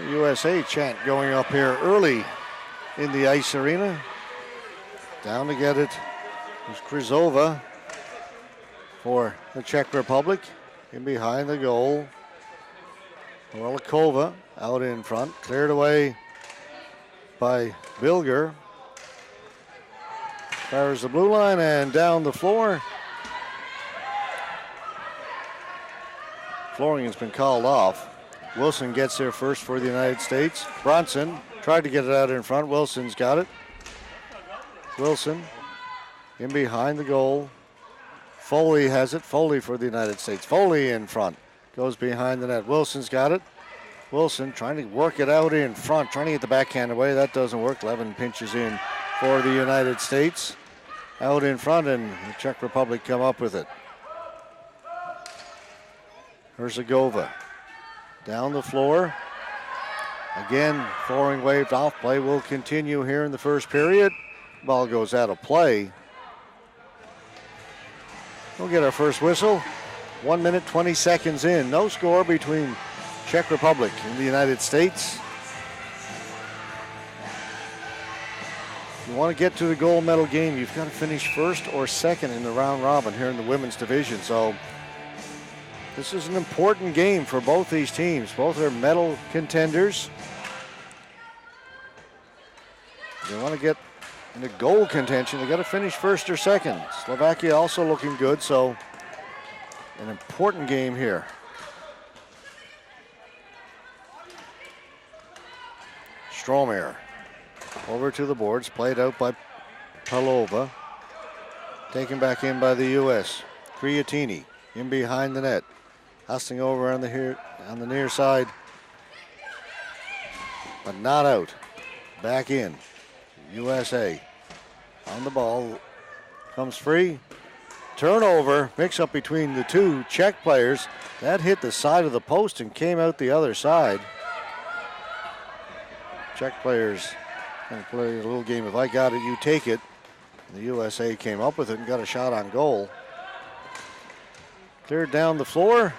USA chant going up here early in the ice arena. Down to get it is Krizova for the Czech Republic. In behind the goal, Velikova out in front, cleared away by Bilger. Fires the blue line and down the floor. Flooring has been called off. Wilson gets there first for the United States. Bronson tried to get it out in front. Wilson's got it. Wilson in behind the goal. Foley has it. Foley for the United States. Foley in front. Goes behind the net. Wilson's got it. Wilson trying to work it out in front. Trying to get the backhand away. That doesn't work. Levin pinches in for the United States. Out in front, and the Czech Republic come up with it. Herzegova down the floor. Again, flooring waved off. Play will continue here in the first period. Ball goes out of play. We'll get our first whistle. 1 minute, 20 seconds in. No score between Czech Republic and the United States. If you want to get to the gold medal game, you've got to finish first or second in the round robin here in the women's division. So this is an important game for both these teams. Both are medal contenders. They want to get into gold contention. They got to finish first or second. Slovakia also looking good, so an important game here. Stromer over to the boards, played out by Palova. Taken back in by the U.S. Kriatini in behind the net. Hustling over on the near side, but not out. Back in. USA on the ball. Comes free. Turnover. Mix up between the two Czech players. That hit the side of the post and came out the other side. Czech players going to play a little game. If I got it, you take it. The USA came up with it and got a shot on goal. Cleared down the floor.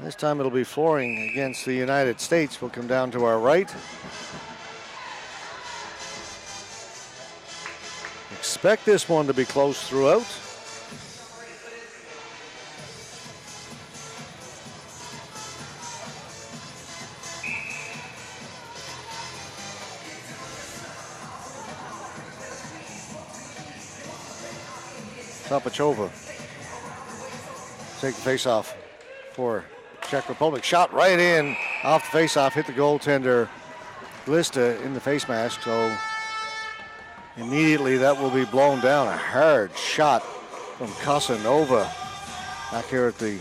This time it'll be flooring against the United States. We'll come down to our right. Expect this one to be close throughout. Topachova take the face-off for Czech Republic. Shot right in off the face-off, hit the goaltender Glista in the face mask, so immediately that will be blown down. A hard shot from Casanova back here at the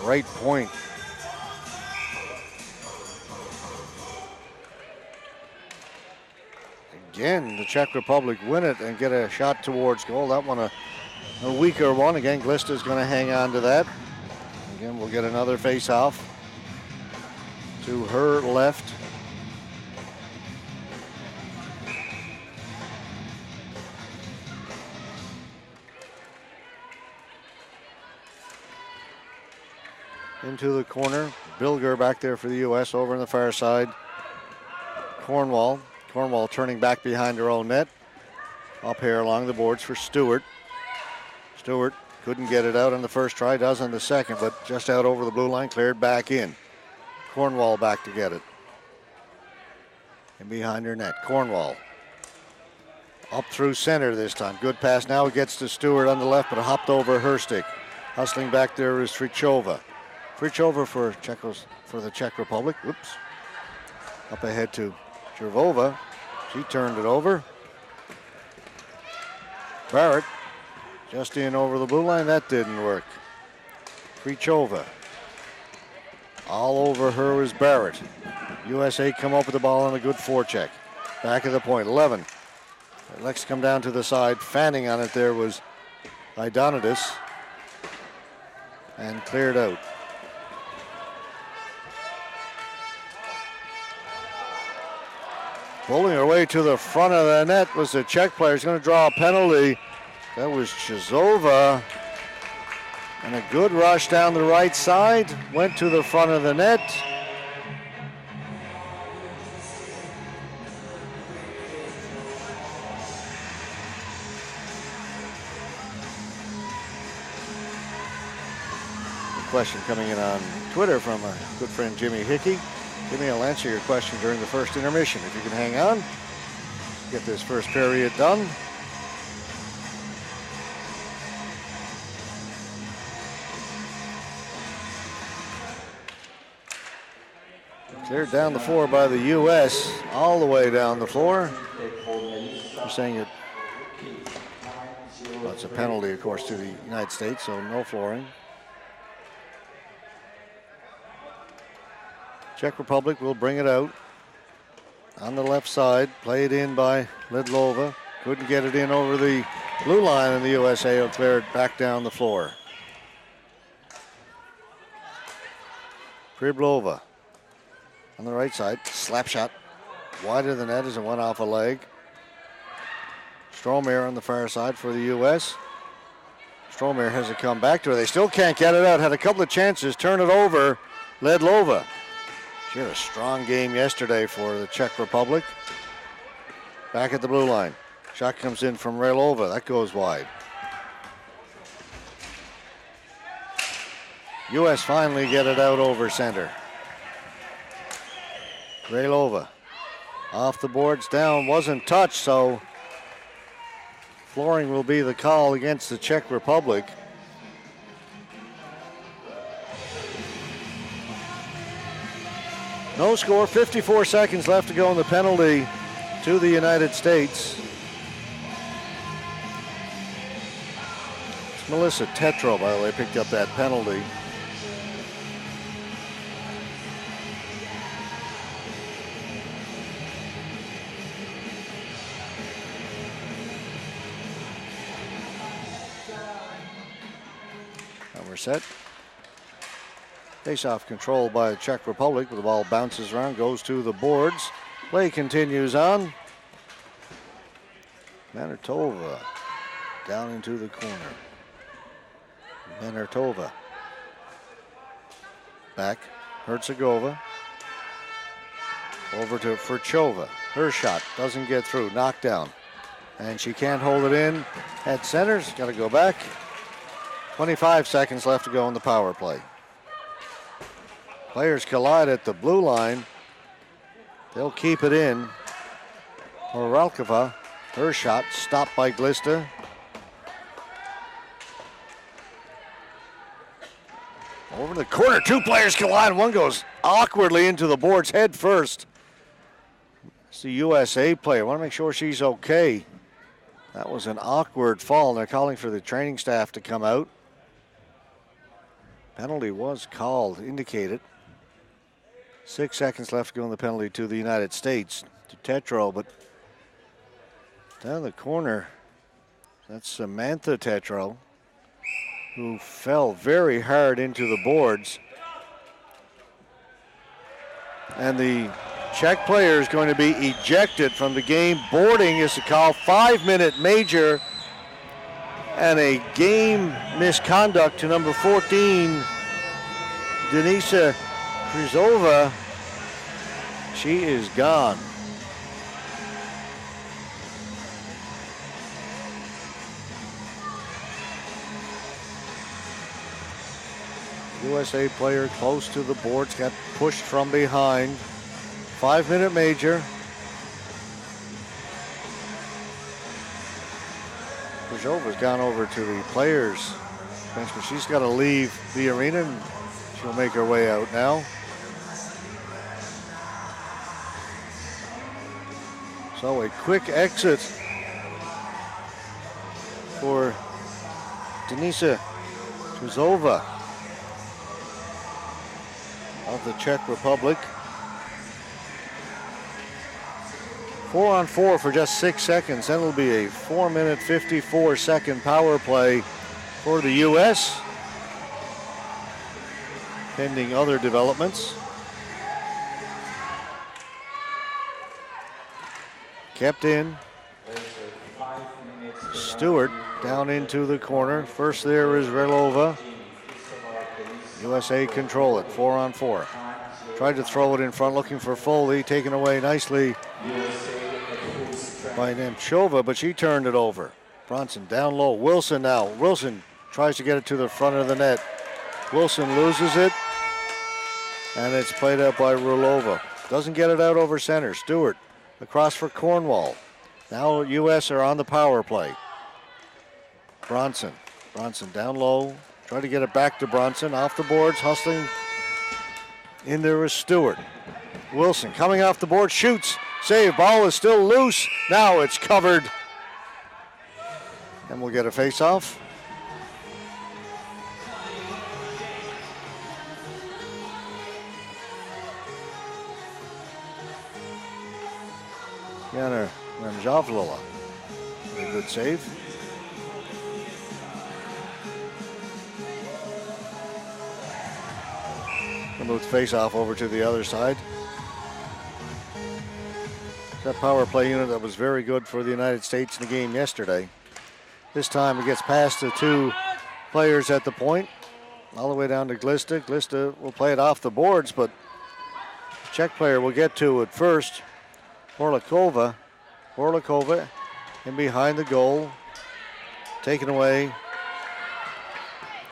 right point. Again, the Czech Republic win it and get a shot towards goal. That one a weaker one. Again, Glista's going to hang on to that. Again, we'll get another face-off to her left. Into the corner. Bilger back there for the U.S. over on the far side. Cornwall turning back behind her own net. Up here along the boards for Stewart. Stewart couldn't get it out on the first try, does on the second, but just out over the blue line, cleared back in. Cornwall back to get it. And behind her net, Cornwall. Up through center this time. Good pass. Now it gets to Stewart on the left, but it hopped over her stick. Hustling back there is Frichova. Frichova for the Czech Republic. Oops. Up ahead to Jervova. She turned it over. Barrett just in over the blue line. That didn't work. Frichova. All over her was Barrett. USA come up with the ball on a good forecheck. Back of the point, 11. Let's come down to the side. Fanning on it there was Idonitis. And cleared out. Pulling her way to the front of the net was the Czech player. He's going to draw a penalty. That was Chizova. And a good rush down the right side. Went to the front of the net. question coming in on Twitter from a good friend, Jimmy Hickey. Jimmy, I'll answer your question during the first intermission. If you can hang on, get this first period done. Cleared down the floor by the U.S. all the way down the floor. They're saying it. Well, it's a penalty, of course, to the United States, so no flooring. Czech Republic will bring it out on the left side. Played in by Lidlova. Couldn't get it in over the blue line, and the USA will clear it back down the floor. Priblova on the right side. Slap shot. Wide of the net as it went off a leg. Strohmeyer on the far side for the U.S. Strohmeyer has it come back to her. They still can't get it out. Had a couple of chances. Turn it over. Ledlova. She had a strong game yesterday for the Czech Republic. Back at the blue line. Shot comes in from Relova. That goes wide. U.S. finally get it out over center. Relova. Off the boards, down. Wasn't touched, so flooring will be the call against the Czech Republic. No score, 54 seconds left to go in the penalty to the United States. It's Melissa Tetro, by the way, picked up that penalty. We're set. Face-off control by the Czech Republic. The ball bounces around, goes to the boards. Play continues on. Manertova down into the corner. Manertova. Back. Herzegovina. Over to Furchova. Her shot doesn't get through. Knocked down. And she can't hold it in at centers. Got to go back. 25 seconds left to go in the power play. Players collide at the blue line. They'll keep it in. Horalkova, her shot stopped by Glista. Over the corner, two players collide. One goes awkwardly into the boards head first. It's the USA player. Want to make sure she's okay. That was an awkward fall, and they're calling for the training staff to come out. Penalty was called, indicated. 6 seconds left to go in the penalty to the United States, to Tetro, but down the corner, that's Samantha Tetro, who fell very hard into the boards. And the Czech player is going to be ejected from the game. Boarding is to call, 5-minute major, and a game misconduct to number 14, Denisa Krizova. She is gone. USA player close to the boards, got pushed from behind. 5-minute major. Krizova's gone over to the players' bench, but she's got to leave the arena, and she'll make her way out now. So a quick exit for Denisa Krizova of the Czech Republic. 4-on-4 for just 6 seconds. Then it'll be a 4-minute, 54-second power play for the U.S. pending other developments. Kept in. Stewart down into the corner. First there is Relova. USA control it, 4-on-4. Tried to throw it in front, looking for Foley, taken away nicely by Nemchova, but she turned it over. Bronson down low, Wilson now. Wilson tries to get it to the front of the net. Wilson loses it, and it's played out by Rulova. Doesn't get it out over center. Stewart across for Cornwall. Now U.S. are on the power play. Bronson down low. Try to get it back to Bronson. Off the boards, hustling. In there was Stewart. Wilson coming off the board, shoots. Save, ball is still loose. Now it's covered. And we'll get a face-off. Yana Ramjavlala. A good save. We'll move the face-off over to the other side. That power play unit that was very good for the United States in the game yesterday. This time it gets past the two players at the point, all the way down to Glista. Glista will play it off the boards, but the Czech player will get to it first. Orlikova in behind the goal, taken away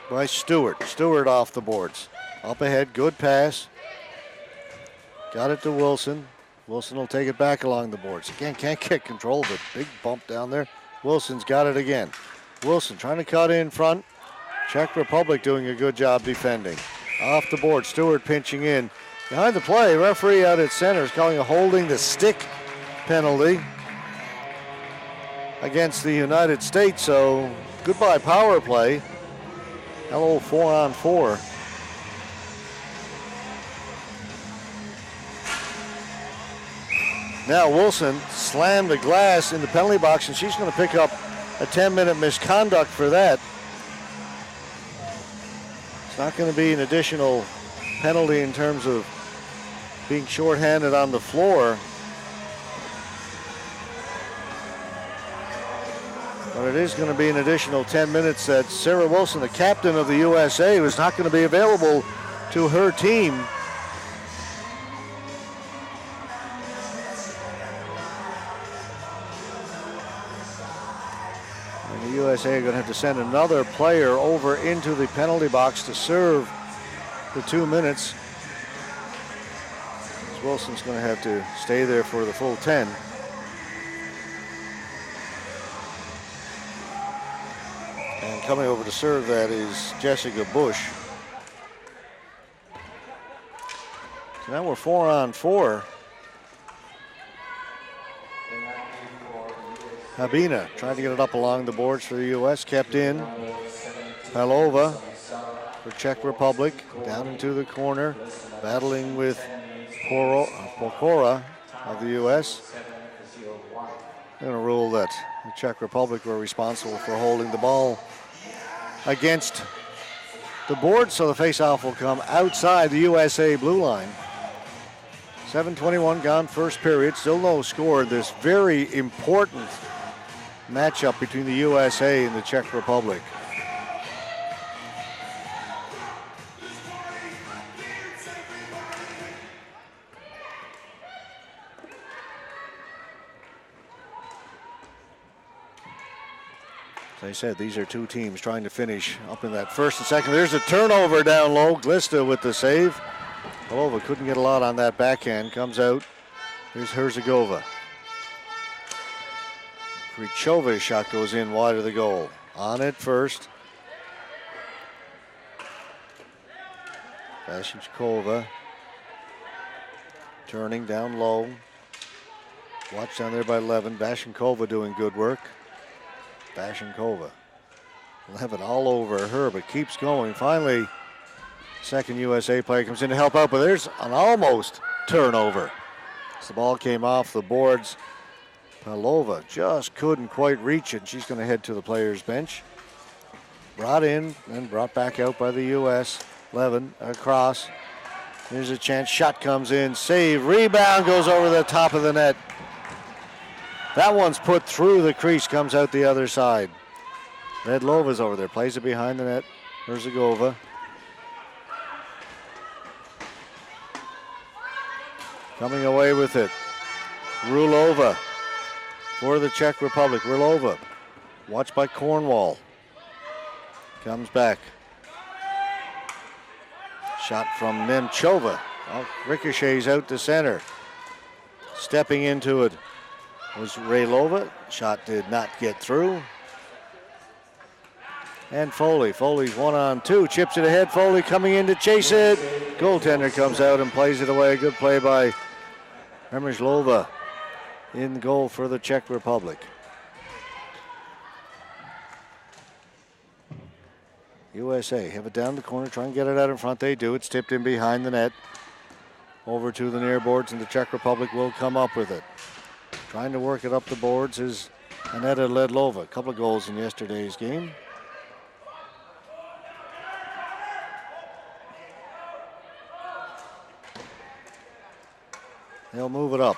by Stewart. Stewart off the boards. Up ahead, good pass. Got it to Wilson. Wilson will take it back along the boards. Again, can't get control of it. Big bump down there. Wilson's got it again. Wilson trying to cut in front. Czech Republic doing a good job defending. Off the board, Stewart pinching in. Behind the play, referee out at center is calling a holding the stick penalty against the United States. So goodbye power play. Hello 4-on-4. Now Wilson slammed the glass in the penalty box, and she's going to pick up a 10-minute misconduct for that. It's not going to be an additional penalty in terms of being shorthanded on the floor. But it is going to be an additional 10 minutes that Sarah Wilson, the captain of the USA, was not going to be available to her team. And the USA are going to have to send another player over into the penalty box to serve the 2 minutes. Wilson's going to have to stay there for the full 10. And coming over to serve that is Jessica Bush. So now we're 4-on-4. Habina trying to get it up along the boards for the U.S. Kept in. Palova for Czech Republic. Down into the corner. Battling with Pokora of the U.S. They're going to rule that the Czech Republic were responsible for holding the ball against the board, so the face-off will come outside the USA blue line. 7:21 gone first period, still no score. This very important matchup between the USA and the Czech Republic. As I said, these are two teams trying to finish up in that first and second. There's a turnover down low. Glista with the save. Palova couldn't get a lot on that backhand. Comes out. Here's Herzegova. Krichova's shot goes in wide of the goal. On it first. Vashikova turning down low. Watch down there by Levin. Vashenkova doing good work. Vashenkova. Levin all over her, but keeps going. Finally, second USA player comes in to help out, but there's an almost turnover. As the ball came off the boards, Palova just couldn't quite reach it. She's going to head to the players' bench. Brought in and brought back out by the U.S. Levin across. Here's a chance. Shot comes in. Save. Rebound goes over the top of the net. That one's put through the crease. Comes out the other side. Vedlova's over there. Plays it behind the net. Herzegova. Coming away with it. Rulova for the Czech Republic. Rulova. Watched by Cornwall. Comes back. Shot from Nemchova. Oh, ricochets out to center. Stepping into it was Raylova. Shot did not get through. And Foley. Foley's 1-on-2. Chips it ahead. Foley coming in to chase it. Goaltender comes out and plays it away. Good play by Remizhlova in goal for the Czech Republic. USA have it down the corner. Try and get it out in front. They do. It's tipped in behind the net. Over to the near boards, and the Czech Republic will come up with it. Trying to work it up the boards is Aneta Ledlova. A couple of goals in yesterday's game. They'll move it up.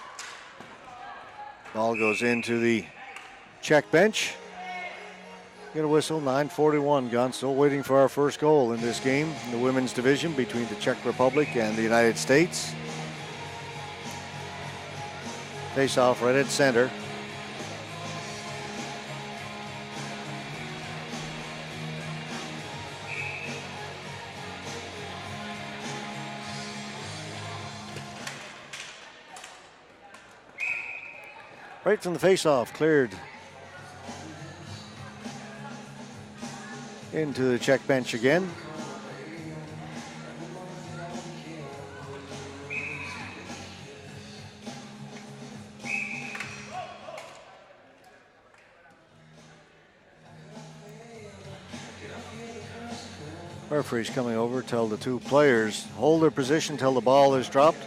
Ball goes into the Czech bench. Get a whistle, 9:41 gone. Still waiting for our first goal in this game in the women's division between the Czech Republic and the United States. Face off right at center. Right from the face-off, cleared into the Czech bench again. Referee's coming over, tell the two players hold their position till the ball is dropped.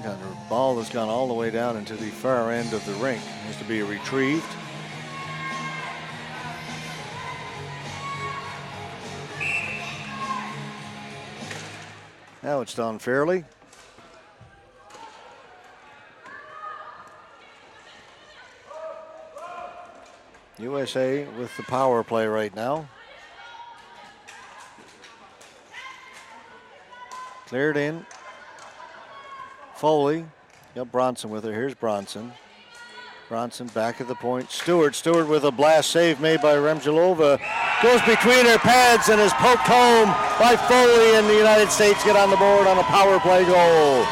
The ball has gone all the way down into the far end of the rink. Needs to be retrieved. Now it's done fairly. USA with the power play right now. Cleared in. Foley, got Bronson with her. Here's Bronson. Bronson back at the point. Stewart with a blast save made by Remzhelova. Goes between her pads and is poked home by Foley, and the United States get on the board on a power play goal.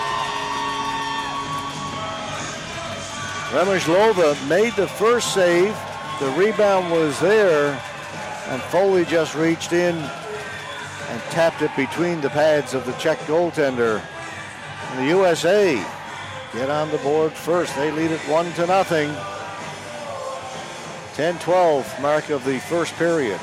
Remzhelova made the first save. The rebound was there, and Foley just reached in and tapped it between the pads of the Czech goaltender. And the USA get on the board first. They lead it 1-0. 10-12 mark of the first period.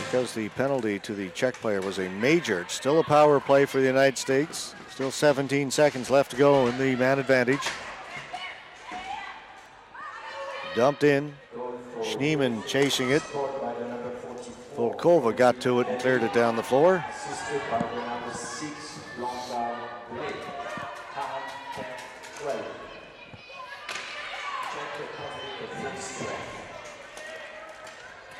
Because the penalty to the Czech player was a major, it's still a power play for the United States. Still 17 seconds left to go in the man advantage. Dumped in. Schneemann chasing it. Volkova got to it and cleared it down the floor.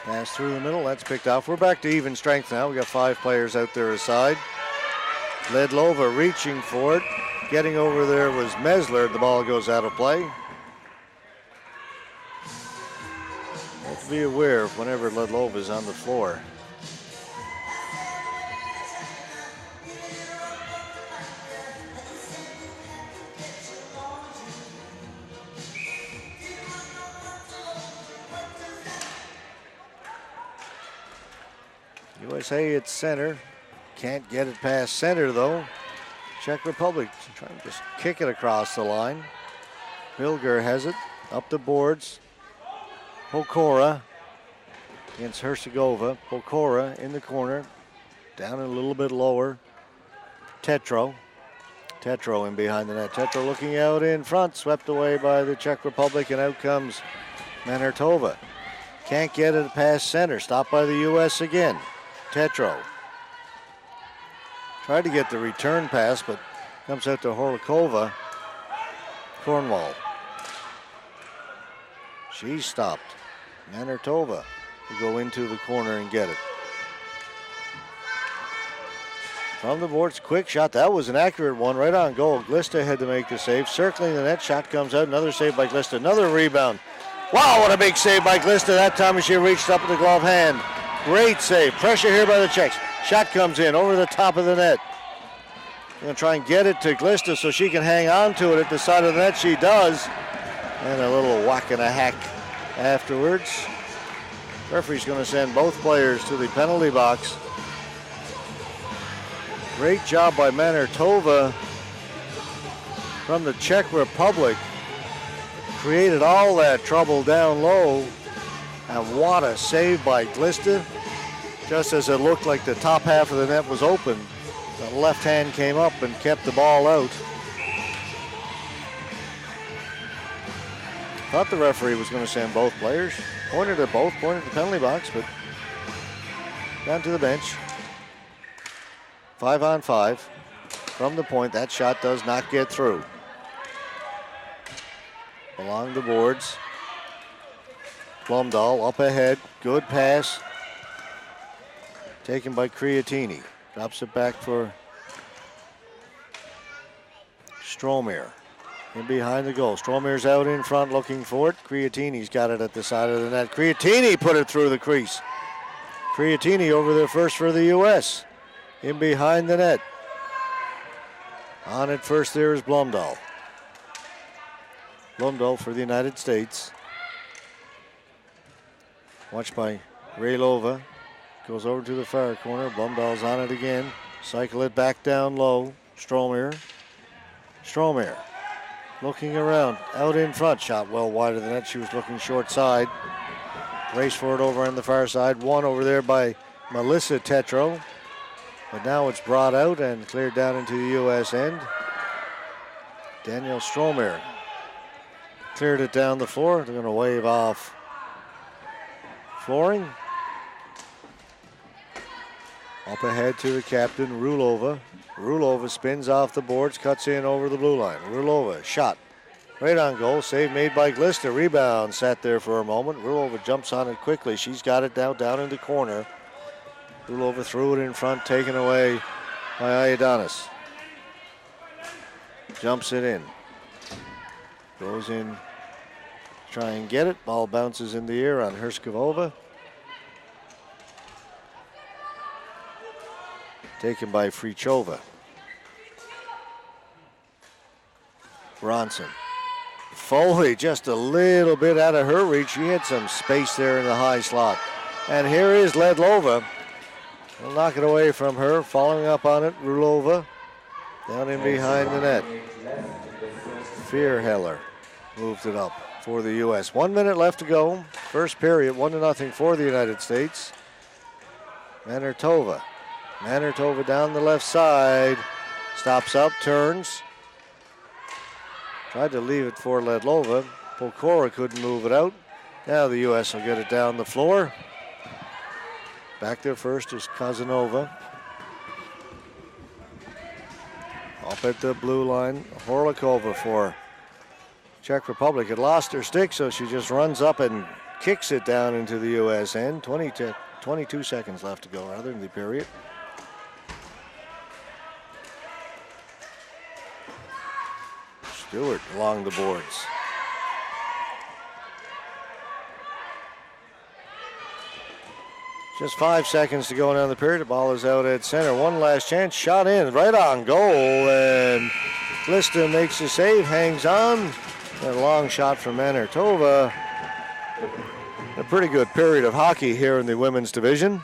Pass through the middle, that's picked off. We're back to even strength now. We got 5 players out there aside. Ledlova reaching for it. Getting over there was Mesler. The ball goes out of play. Have to be aware of whenever Ledlova is on the floor. USA at center. Can't get it past center though. Czech Republic trying to just kick it across the line. Bilger has it up the boards. Pokora against Hercegova. Pokora in the corner. Down a little bit lower. Tetro in behind the net. Tetro looking out in front. Swept away by the Czech Republic, and out comes Manertova. Can't get it past center. Stopped by the U.S. again. Tetro. Tried to get the return pass, but comes out to Horlikova. Cornwall. She's stopped. Manertova will go into the corner and get it. From the boards, quick shot. That was an accurate one, right on goal. Glista had to make the save. Circling the net, shot comes out. Another save by Glista. Another rebound. Wow, what a big save by Glista. That time she reached up with the glove hand. Great save. Pressure here by the Czechs. Shot comes in over the top of the net. Going to try and get it to Glista so she can hang on to it at the side of the net. She does. And a little whack and a hack afterwards. Referee's going to send both players to the penalty box. Great job by Manertova from the Czech Republic. Created all that trouble down low. And what a save by Glista. Just as it looked like the top half of the net was open, the left hand came up and kept the ball out. Thought the referee was going to send both players. Pointed at both, pointed at the penalty box, but down to the bench. 5-on-5 from the point. That shot does not get through. Along the boards. Blumdahl up ahead. Good pass. Taken by Creatini. Drops it back for Strohmeyer. In behind the goal. Strohmeyer's out in front looking for it. Creatini's got it at the side of the net. Creatini put it through the crease. Creatini over there first for the U.S. In behind the net. On it first there is Blumdahl. Blumdahl for the United States. Watched by Raylova. Goes over to the far corner. Blumdahl's on it again. Cycle it back down low. Strohmeyer. Strohmeyer looking around. Out in front. Shot well wide of the net. She was looking short side. Race for it over on the far side. One over there by Melissa Tetro. But now it's brought out and cleared down into the U.S. end. Danielle Strohmeyer cleared it down the floor. They're going to wave off flooring. Up ahead to the captain, Rulova. Rulova spins off the boards, cuts in over the blue line. Rulova, shot. Right on goal, save made by Glista. Rebound sat there for a moment. Rulova jumps on it quickly. She's got it now down in the corner. Rulova threw it in front, taken away by Iodanis. Jumps it in. Goes in, try and get it. Ball bounces in the air on Herskova. Taken by Frichova. Bronson. Foley just a little bit out of her reach. She had some space there in the high slot. And here is Ledlova. We'll knock it away from her. Following up on it, Rulova. Down in behind the net. Vierheller moved it up for the U.S. 1 minute left to go. First period, 1-0 for the United States. Manertova. Manertova down the left side. Stops up, turns. Tried to leave it for Ledlova. Pokora couldn't move it out. Now the U.S. will get it down the floor. Back there first is Kazanova. Up at the blue line, Horlikova for Czech Republic. Had lost her stick, so she just runs up and kicks it down into the U.S. end. 22 seconds left to go, rather, in the period. Stewart along the boards. Just 5 seconds to go now in the period. The ball is out at center. One last chance. Shot in. Right on goal. And Glista makes the save. Hangs on. A long shot from Manertova. A pretty good period of hockey here in the women's division.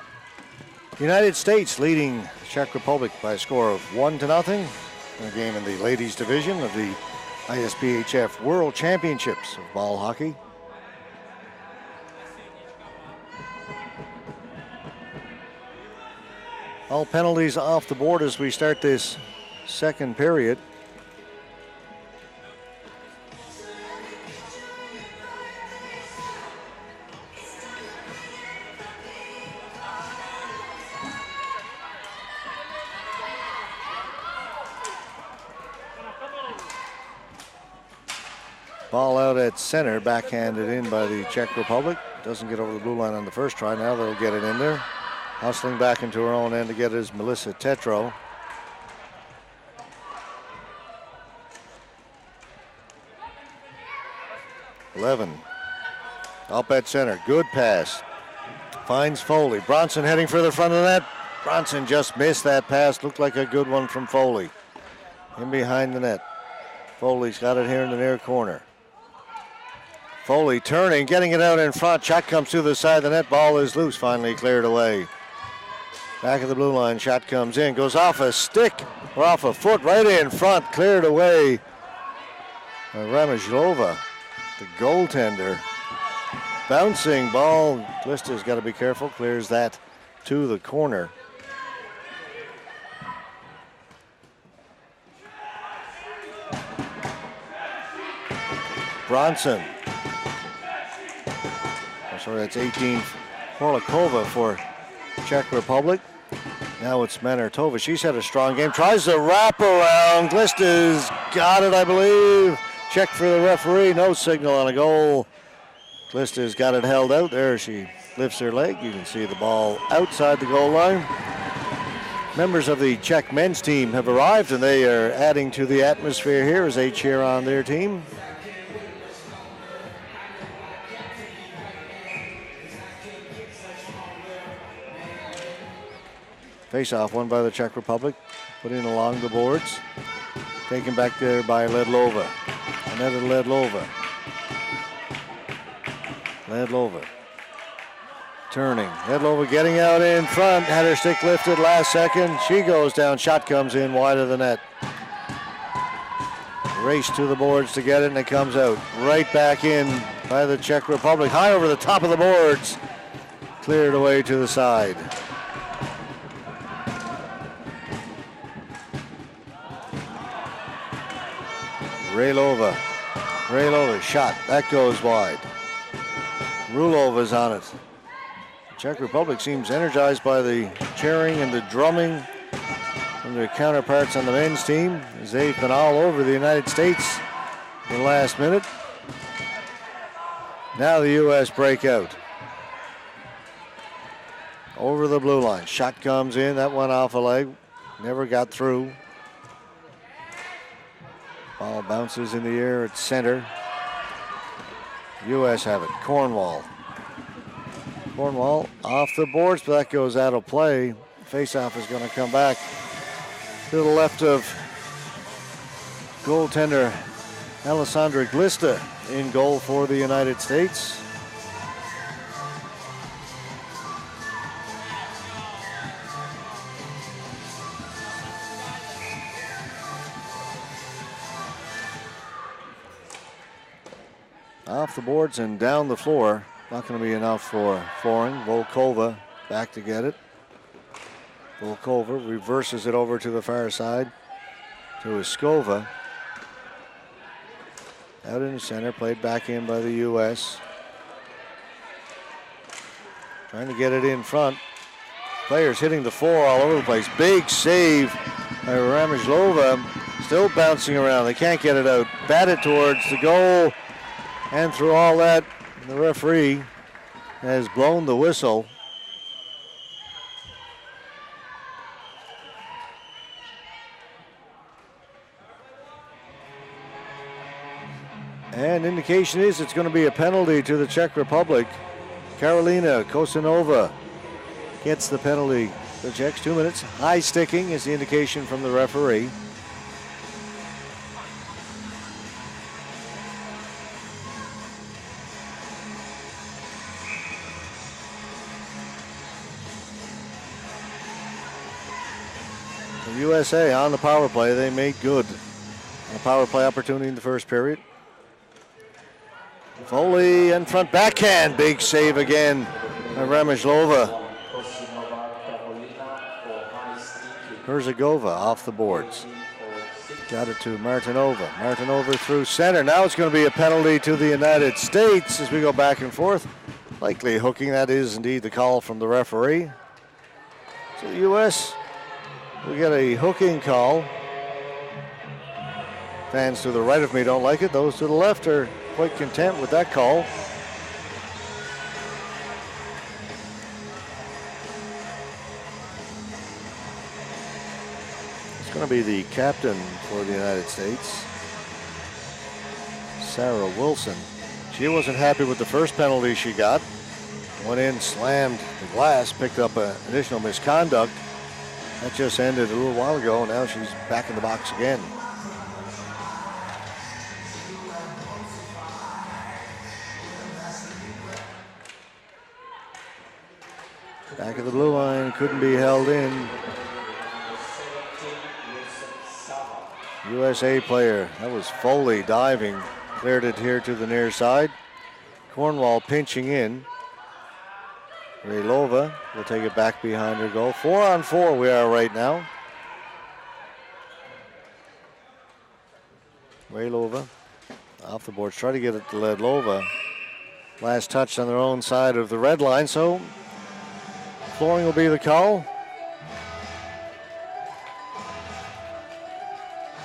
United States leading Czech Republic by a score of 1-0 in a game in the ladies division of the ISBHF World Championships of ball hockey. All penalties off the board as we start this second period. Ball out at center, backhanded in by the Czech Republic. Doesn't get over the blue line on the first try. Now they'll get it in there. Hustling back into her own end to get it is Melissa Tetro. 11. Up at center. Good pass. Finds Foley. Bronson heading for the front of the net. Bronson just missed that pass. Looked like a good one from Foley. In behind the net. Foley's got it here in the near corner. Foley turning, getting it out in front. Shot comes to the side of the net. Ball is loose. Finally cleared away. Back of the blue line. Shot comes in. Goes off a stick or off a foot right in front. Cleared away. Ramazhlova, the goaltender. Bouncing ball. Glista's got to be careful. Clears that to the corner. Bronson. Sorry, that's 18. Korlikova for Czech Republic. Now it's Manartova. She's had a strong game. Tries to wrap around. Glista's got it, I believe. Check for the referee. No signal on a goal. Glista's got it held out there. She lifts her leg. You can see the ball outside the goal line. Members of the Czech men's team have arrived, and they are adding to the atmosphere here as they cheer on their team. Face-off won by the Czech Republic. Put in along the boards. Taken back there by Ledlova. Another Ledlova. Ledlova. Turning. Ledlova getting out in front. Had her stick lifted last second. She goes down. Shot comes in wide of the net. Race to the boards to get it, and it comes out. Right back in by the Czech Republic. High over the top of the boards. Cleared away to the side. Raylova shot. That goes wide. Rulova's on it. The Czech Republic seems energized by the cheering and the drumming from their counterparts on the men's team as they've been all over the United States in the last minute. Now the U.S. break out. Over the blue line. Shot comes in. That went off a leg. Never got through. Ball bounces in the air at center. U.S. have it. Cornwall off the boards, but that goes out of play. Faceoff is going to come back to the left of goaltender Alessandra Glista in goal for the United States. Off the boards and down the floor. Not going to be enough for flooring. Volkova back to get it. Volkova reverses it over to the far side to Iskova. Out in the center, played back in by the U.S. Trying to get it in front. Players hitting the floor all over the place. Big save by Ramazhlova. Still bouncing around. They can't get it out. Batted towards the goal. And through all that, the referee has blown the whistle. And indication is it's going to be a penalty to the Czech Republic. Karolina Kosanova gets the penalty. The Czechs 2 minutes. High sticking is the indication from the referee. USA on the power play. They made good on a power play opportunity in the first period. Foley in front, backhand, big save again by Ramazhlova. Herzegova off the boards. Got it to Martinova. Martinova through center. Now it's going to be a penalty to the United States as we go back and forth. Likely hooking, that is indeed the call from the referee. So the U.S. we get a hooking call. Fans to the right of me don't like it. Those to the left are quite content with that call. It's going to be the captain for the United States, Sarah Wilson. She wasn't happy with the first penalty she got. Went in, slammed the glass, picked up an additional misconduct. That just ended a little while ago. Now she's back in the box again. Back of the blue line, couldn't be held in. USA player, that was Foley diving, cleared it here to the near side. Cornwall pinching in. Raylova will take it back behind her goal. 4-on-4 we are right now. Raylova off the boards, try to get it to Ledlova. Last touch on their own side of the red line, so flooring will be the call.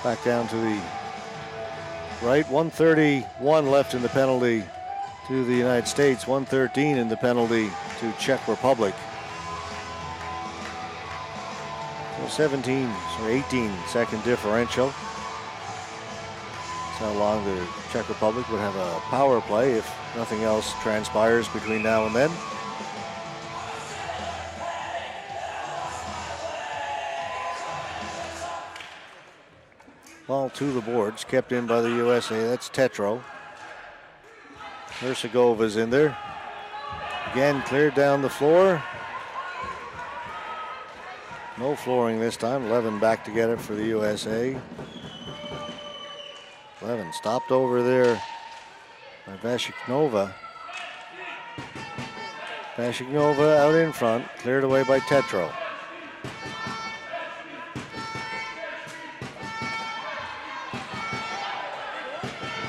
Back down to the right. 131 left in the penalty to the United States. 113 in the penalty to Czech Republic. So 18-second differential. That's how long the Czech Republic would have a power play if nothing else transpires between now and then. Ball to the boards, kept in by the USA. That's Tetro. Herzegova's in there. Again, cleared down the floor. No flooring this time. Levin back to get it for the USA. Levin stopped over there by Vashiknova. Vashiknova out in front, cleared away by Tetro.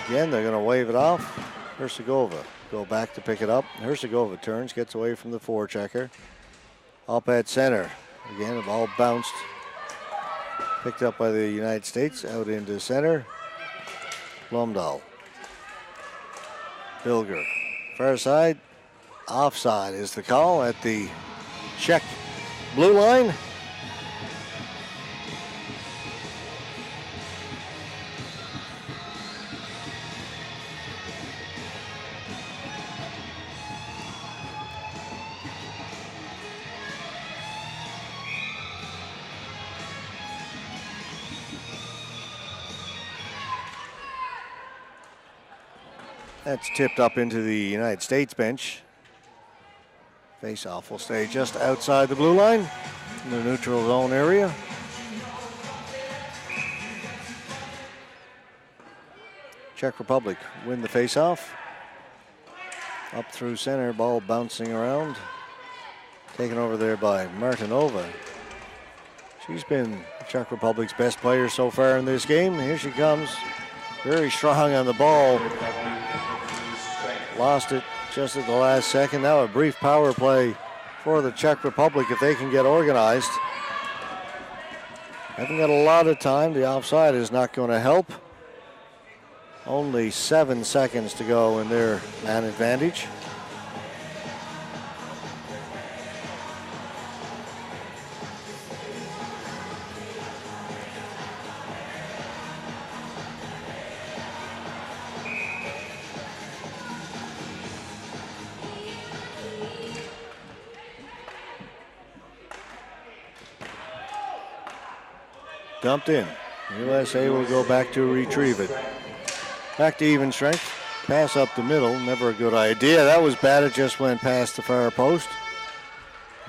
Again, they're going to wave it off. Herzegovina go back to pick it up. Herzegovina turns, gets away from the forechecker. Up at center. Again, the ball bounced. Picked up by the United States, out into center. Blomdahl. Bilger. Far side. Offside is the call at the Czech blue line. That's tipped up into the United States bench. Face-off will stay just outside the blue line in the neutral zone area. Czech Republic win the face-off. Up through center, ball bouncing around. Taken over there by Martinova. She's been Czech Republic's best player so far in this game. Here she comes, very strong on the ball. Lost it just at the last second. Now a brief power play for the Czech Republic if they can get organized. Haven't got a lot of time. The offside is not going to help. Only 7 seconds to go in their man advantage. Dumped in. USA will go back to retrieve it. Back to even strength. Pass up the middle. Never a good idea. That was bad. It just went past the far post.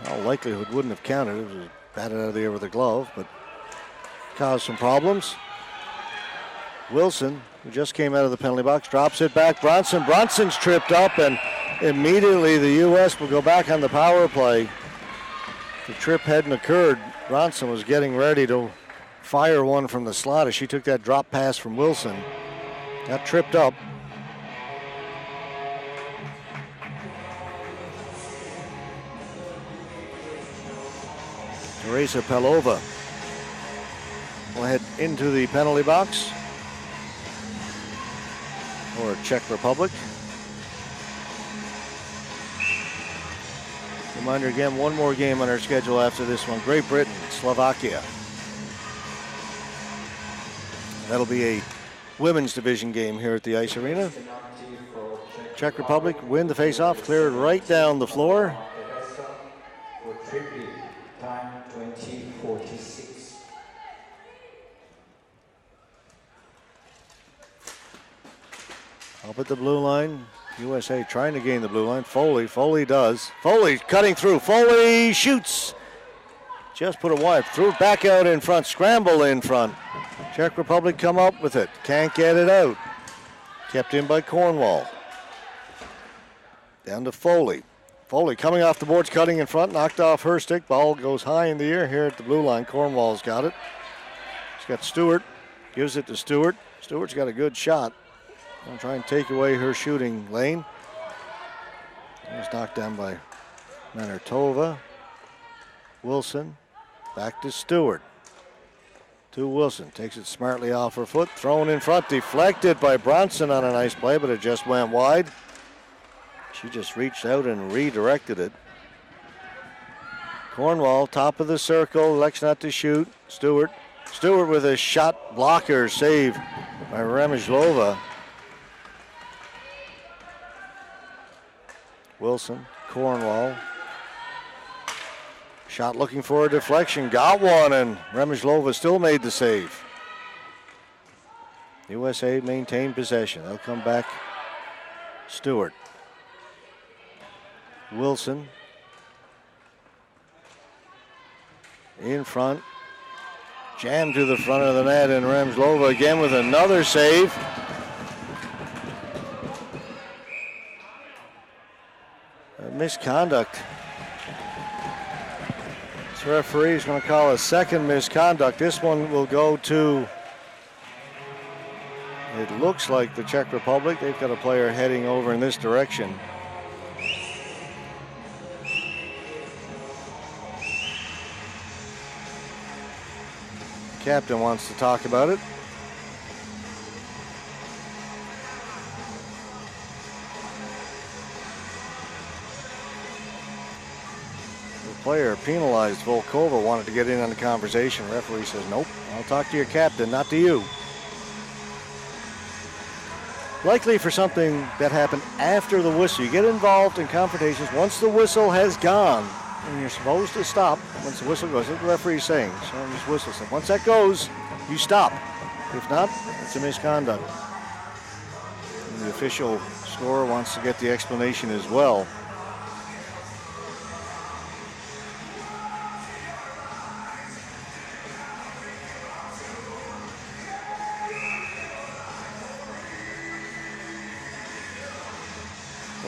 All likelihood wouldn't have counted. It was batted out of the air with a glove, but caused some problems. Wilson, who just came out of the penalty box, drops it back. Bronson's tripped up, and immediately the U.S. will go back on the power play. The trip hadn't occurred. Bronson was getting ready to fire one from the slot as she took that drop pass from Wilson. Got tripped up. Teresa Pelova will head into the penalty box for Czech Republic. Reminder again, one more game on our schedule after this one. Great Britain, Slovakia. That'll be a women's division game here at the Ice Arena. Czech Republic win the face-off, cleared right down the floor. Time 20:46. Up at the blue line, USA trying to gain the blue line. Foley does. Foley cutting through. Foley shoots. Just put it wide. Threw it back out in front. Scramble in front. Czech Republic come up with it. Can't get it out. Kept in by Cornwall. Down to Foley. Foley coming off the boards, cutting in front. Knocked off her stick. Ball goes high in the air here at the blue line. Cornwall's got it. She's got Stewart. Gives it to Stewart. Stewart's got a good shot. Gonna try and take away her shooting lane. It was knocked down by Manartova. Wilson back to Stewart. To Wilson. Takes it smartly off her foot. Thrown in front. Deflected by Bronson on a nice play, but it just went wide. She just reached out and redirected it. Cornwall, top of the circle. Elects not to shoot. Stewart. Stewart with a shot blocker save by Remizhlova. Wilson, Cornwall. Shot looking for a deflection. Got one, and Remizhlova still made the save. USA maintained possession. They'll come back. Stewart. Wilson. In front. Jammed to the front of the net, and Remizhlova again with another save. Misconduct. This referee is going to call a second misconduct. This one will go to, it looks like the Czech Republic. They've got a player heading over in this direction. Captain wants to talk about it. Player penalized. Volkova wanted to get in on the conversation. Referee says, nope, I'll talk to your captain, not to you. Likely for something that happened after the whistle. You get involved in confrontations once the whistle has gone, and you're supposed to stop once the whistle goes. That's what the referee's saying. So just whistle. So once that goes, you stop. If not, it's a misconduct. And the official scorer wants to get the explanation as well.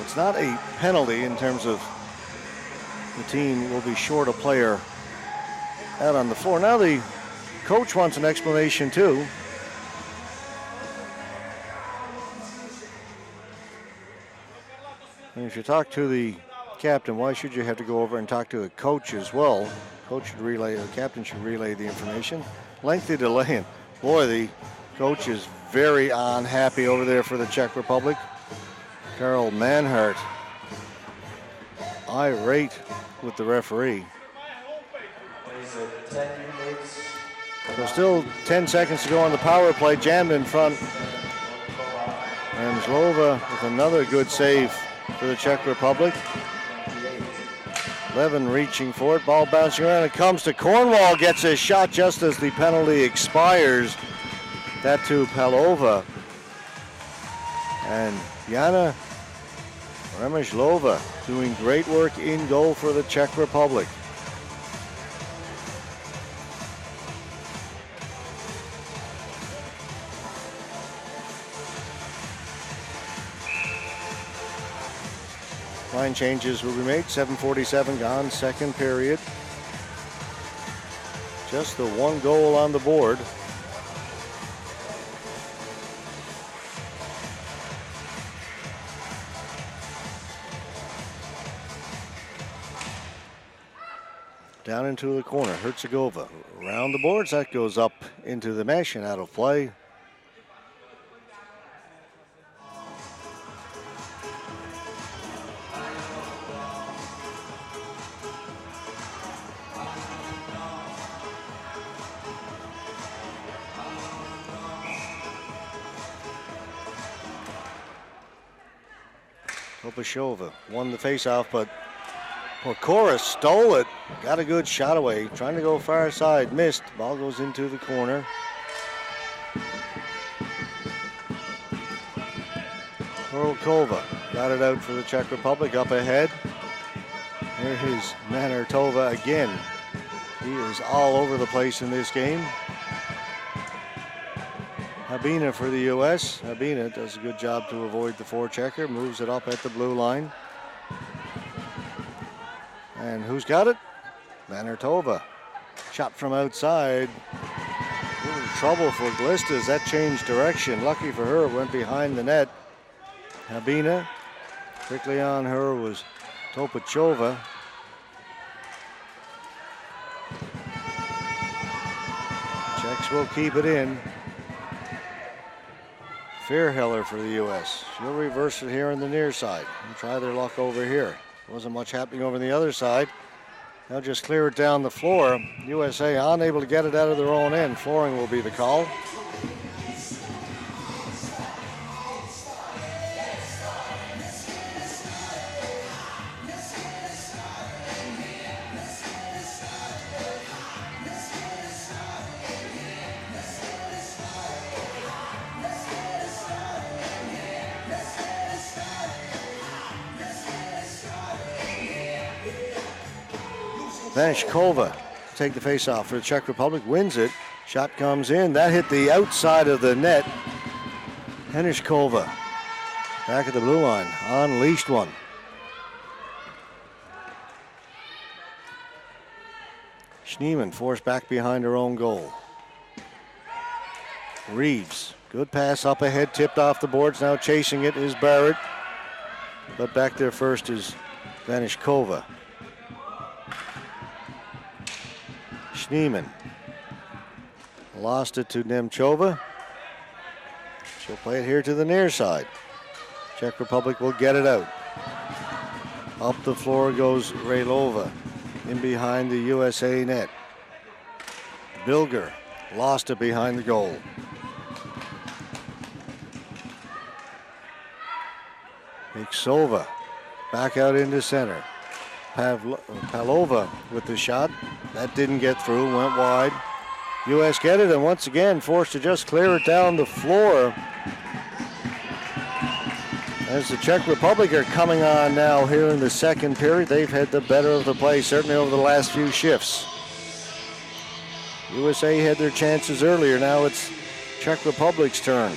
It's not a penalty in terms of the team will be short a player out on the floor. Now the coach wants an explanation too. And if you talk to the captain, why should you have to go over and talk to the coach as well? Coach should relay, the captain should relay the information. Lengthy delay, and boy, the coach is very unhappy over there for the Czech Republic. Carol Manhart irate with the referee. So still 10 seconds to go on the power play. Jammed in front. Remizhlova with another good save for the Czech Republic. Levin reaching for it. Ball bouncing around. It comes to Cornwall. Gets a shot just as the penalty expires. That to Palova. And Jana Remizhlova doing great work in goal for the Czech Republic. Line changes will be made. 7:47 gone, second period. Just the one goal on the board. Down into the corner, Herzegovina. Around the boards, that goes up into the mesh and out of play. Topachova won the faceoff, but Pokora stole it. Got a good shot away. Trying to go far side. Missed. Ball goes into the corner. Horokova got it out for the Czech Republic up ahead. Here is Manartova again. He is all over the place in this game. Habina for the U.S. Habina does a good job to avoid the forechecker. Moves it up at the blue line. And who's got it? Manartova. Shot from outside. A little trouble for Glista as that changed direction. Lucky for her, it went behind the net. Habina. Quickly on her was Topachova. Czechs will keep it in. Fairheller for the U.S. She'll reverse it here on the near side and try their luck over here. Wasn't much happening over on the other side. They'll just clear it down the floor. USA unable to get it out of their own end. Flooring will be the call. Vanishkova take the face-off for the Czech Republic, wins it. Shot comes in. That hit the outside of the net. Vanishkova back at the blue line, unleashed one. Schneemann forced back behind her own goal. Reeves, good pass up ahead, tipped off the boards. Now chasing it is Barrett. But back there first is Vanishkova. Schneemann lost it to Nemchova. She'll play it here to the near side. Czech Republic will get it out. Up the floor goes Raylova in behind the USA net. Bilger lost it behind the goal. Iksova back out into center. Palova with the shot. That didn't get through, went wide. U.S. get it, and once again forced to just clear it down the floor. As the Czech Republic are coming on now here in the second period, they've had the better of the play, certainly over the last few shifts. USA had their chances earlier, now it's Czech Republic's turn.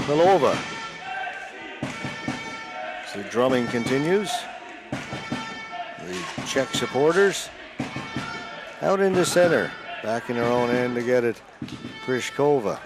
Palova. As the drumming continues, the Czech supporters out into center, back in their own end to get it, Kryshkova.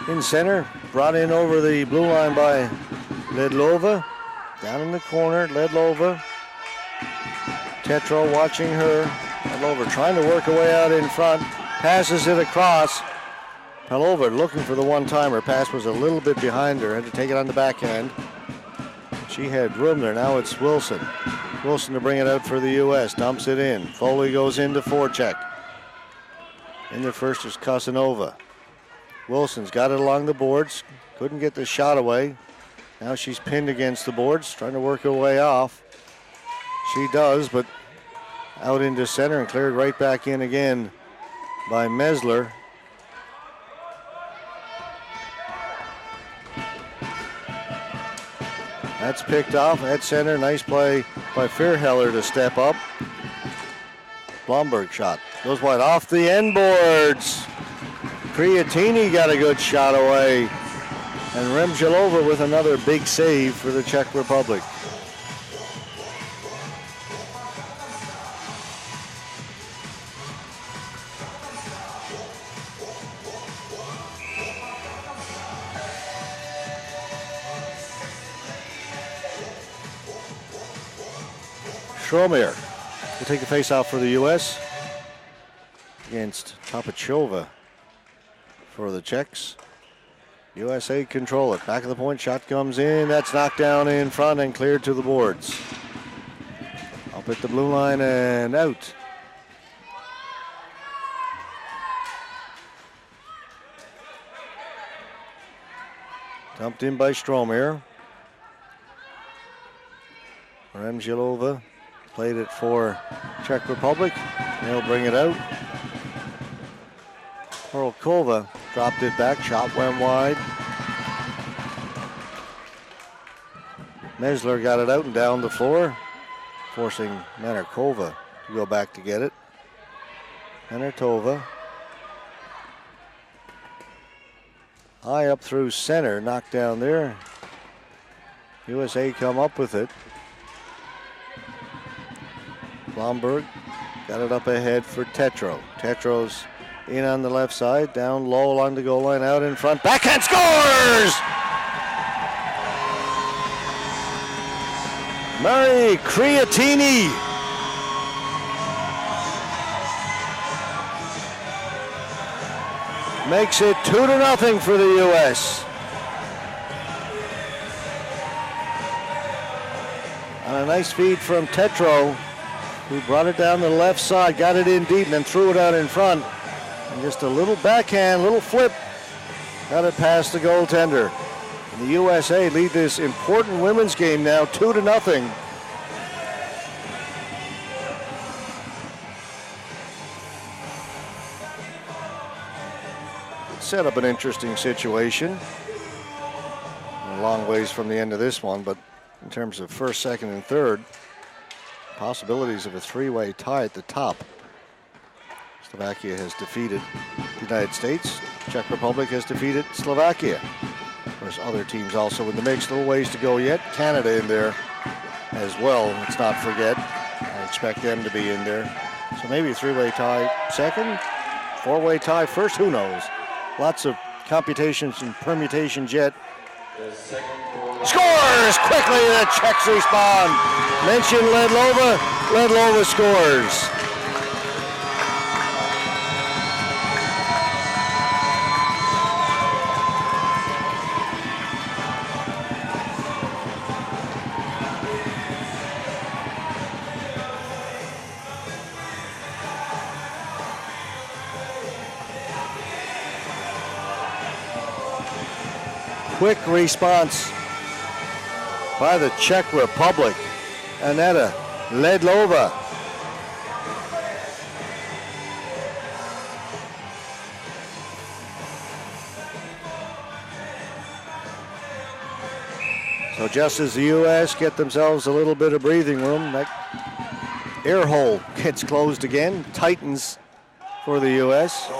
In center, brought in over the blue line by Ledlova. Down in the corner, Ledlova. Tetro watching her. Ledlova trying to work her way out in front. Passes it across. Palova looking for the one-timer. Pass was a little bit behind her. Had to take it on the backhand. She had room there. Now it's Wilson. Wilson to bring it out for the U.S. Dumps it in. Foley goes into forecheck. In the first is Casanova. Wilson's got it along the boards. Couldn't get the shot away. Now she's pinned against the boards, trying to work her way off. She does, but out into center and cleared right back in again by Mesler. That's picked off at center. Nice play by Fairheller to step up. Blomberg shot. Goes wide off the end boards. Priatini got a good shot away. And Remzhelova with another big save for the Czech Republic. Stromir will take the face-off for the U.S. against Topachova for the Czechs. USA control it. Back of the point, shot comes in. That's knocked down in front and cleared to the boards. Up at the blue line and out. Dumped in by Stromir. Remzilova played it for Czech Republic. They'll bring it out. Horlkova dropped it back. Shot went wide. Mesler got it out and down the floor, forcing Manarkova to go back to get it. Manarkova. High up through center, knocked down there. USA come up with it. Blomberg got it up ahead for Tetro. Tetro's in on the left side, down low along the goal line, out in front. Backhand scores! Murray Creatini. Makes it 2-0 for the U.S. On a nice feed from Tetro, who brought it down the left side, got it in deep, and then threw it out in front. And just a little backhand, little flip, got it past the goaltender. And the USA lead this important women's game now 2-0. Set up an interesting situation. A long ways from the end of this one, but in terms of first, second, and third, possibilities of a three-way tie at the top. Slovakia has defeated the United States. Czech Republic has defeated Slovakia. There's other teams also in the mix. Little ways to go yet. Canada in there as well. Let's not forget. I expect them to be in there. So maybe a three-way tie second, four-way tie first. Who knows? Lots of computations and permutations yet. Scores quickly. The Czechs respond. Mention Ledlova. Ledlova scores. Quick response by the Czech Republic. Aneta Ledlova. So just as the U.S. get themselves a little bit of breathing room, that air hole gets closed again, tightens for the U.S.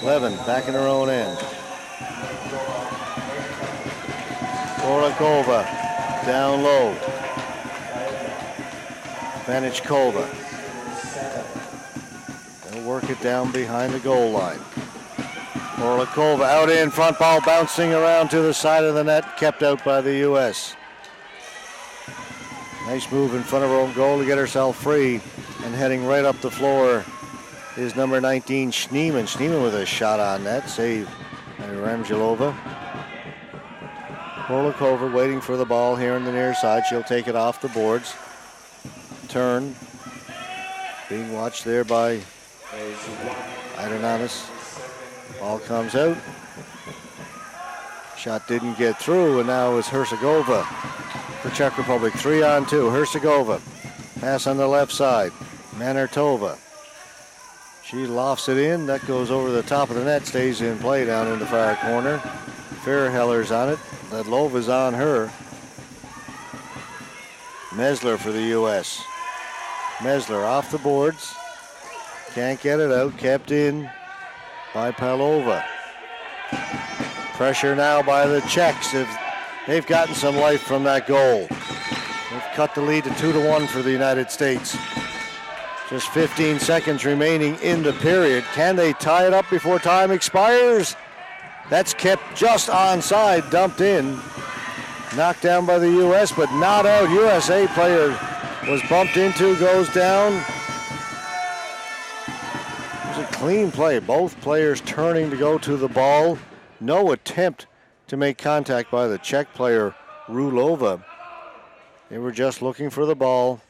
11 back in her own end. Horlkova down low. Vanichkova. They'll work it down behind the goal line. Horlkova out in front, ball bouncing around to the side of the net, kept out by the U.S. Nice move in front of her own goal to get herself free, and heading right up the floor is number 19, Schneemann. Schneemann with a shot on net, save by Remzilova. Horlkova waiting for the ball here in the near side. She'll take it off the boards. Turn. Being watched there by Idernanis. Ball comes out. Shot didn't get through, and now it's Hercegova for Czech Republic. 3-on-2. Hercegova. Pass on the left side. Manartova. She lofts it in. That goes over the top of the net. Stays in play down in the far corner. Fairheller's on it. Ledlova's on her. Mesler for the U.S. Mesler off the boards. Can't get it out. Kept in by Palova. Pressure now by the Czechs. They've gotten some life from that goal. They've cut the lead to 2-1 for the United States. Just 15 seconds remaining in the period. Can they tie it up before time expires? That's kept just onside, dumped in. Knocked down by the U.S., but not out. USA player was bumped into, goes down. It was a clean play. Both players turning to go to the ball. No attempt to make contact by the Czech player, Rulova. They were just looking for the ball.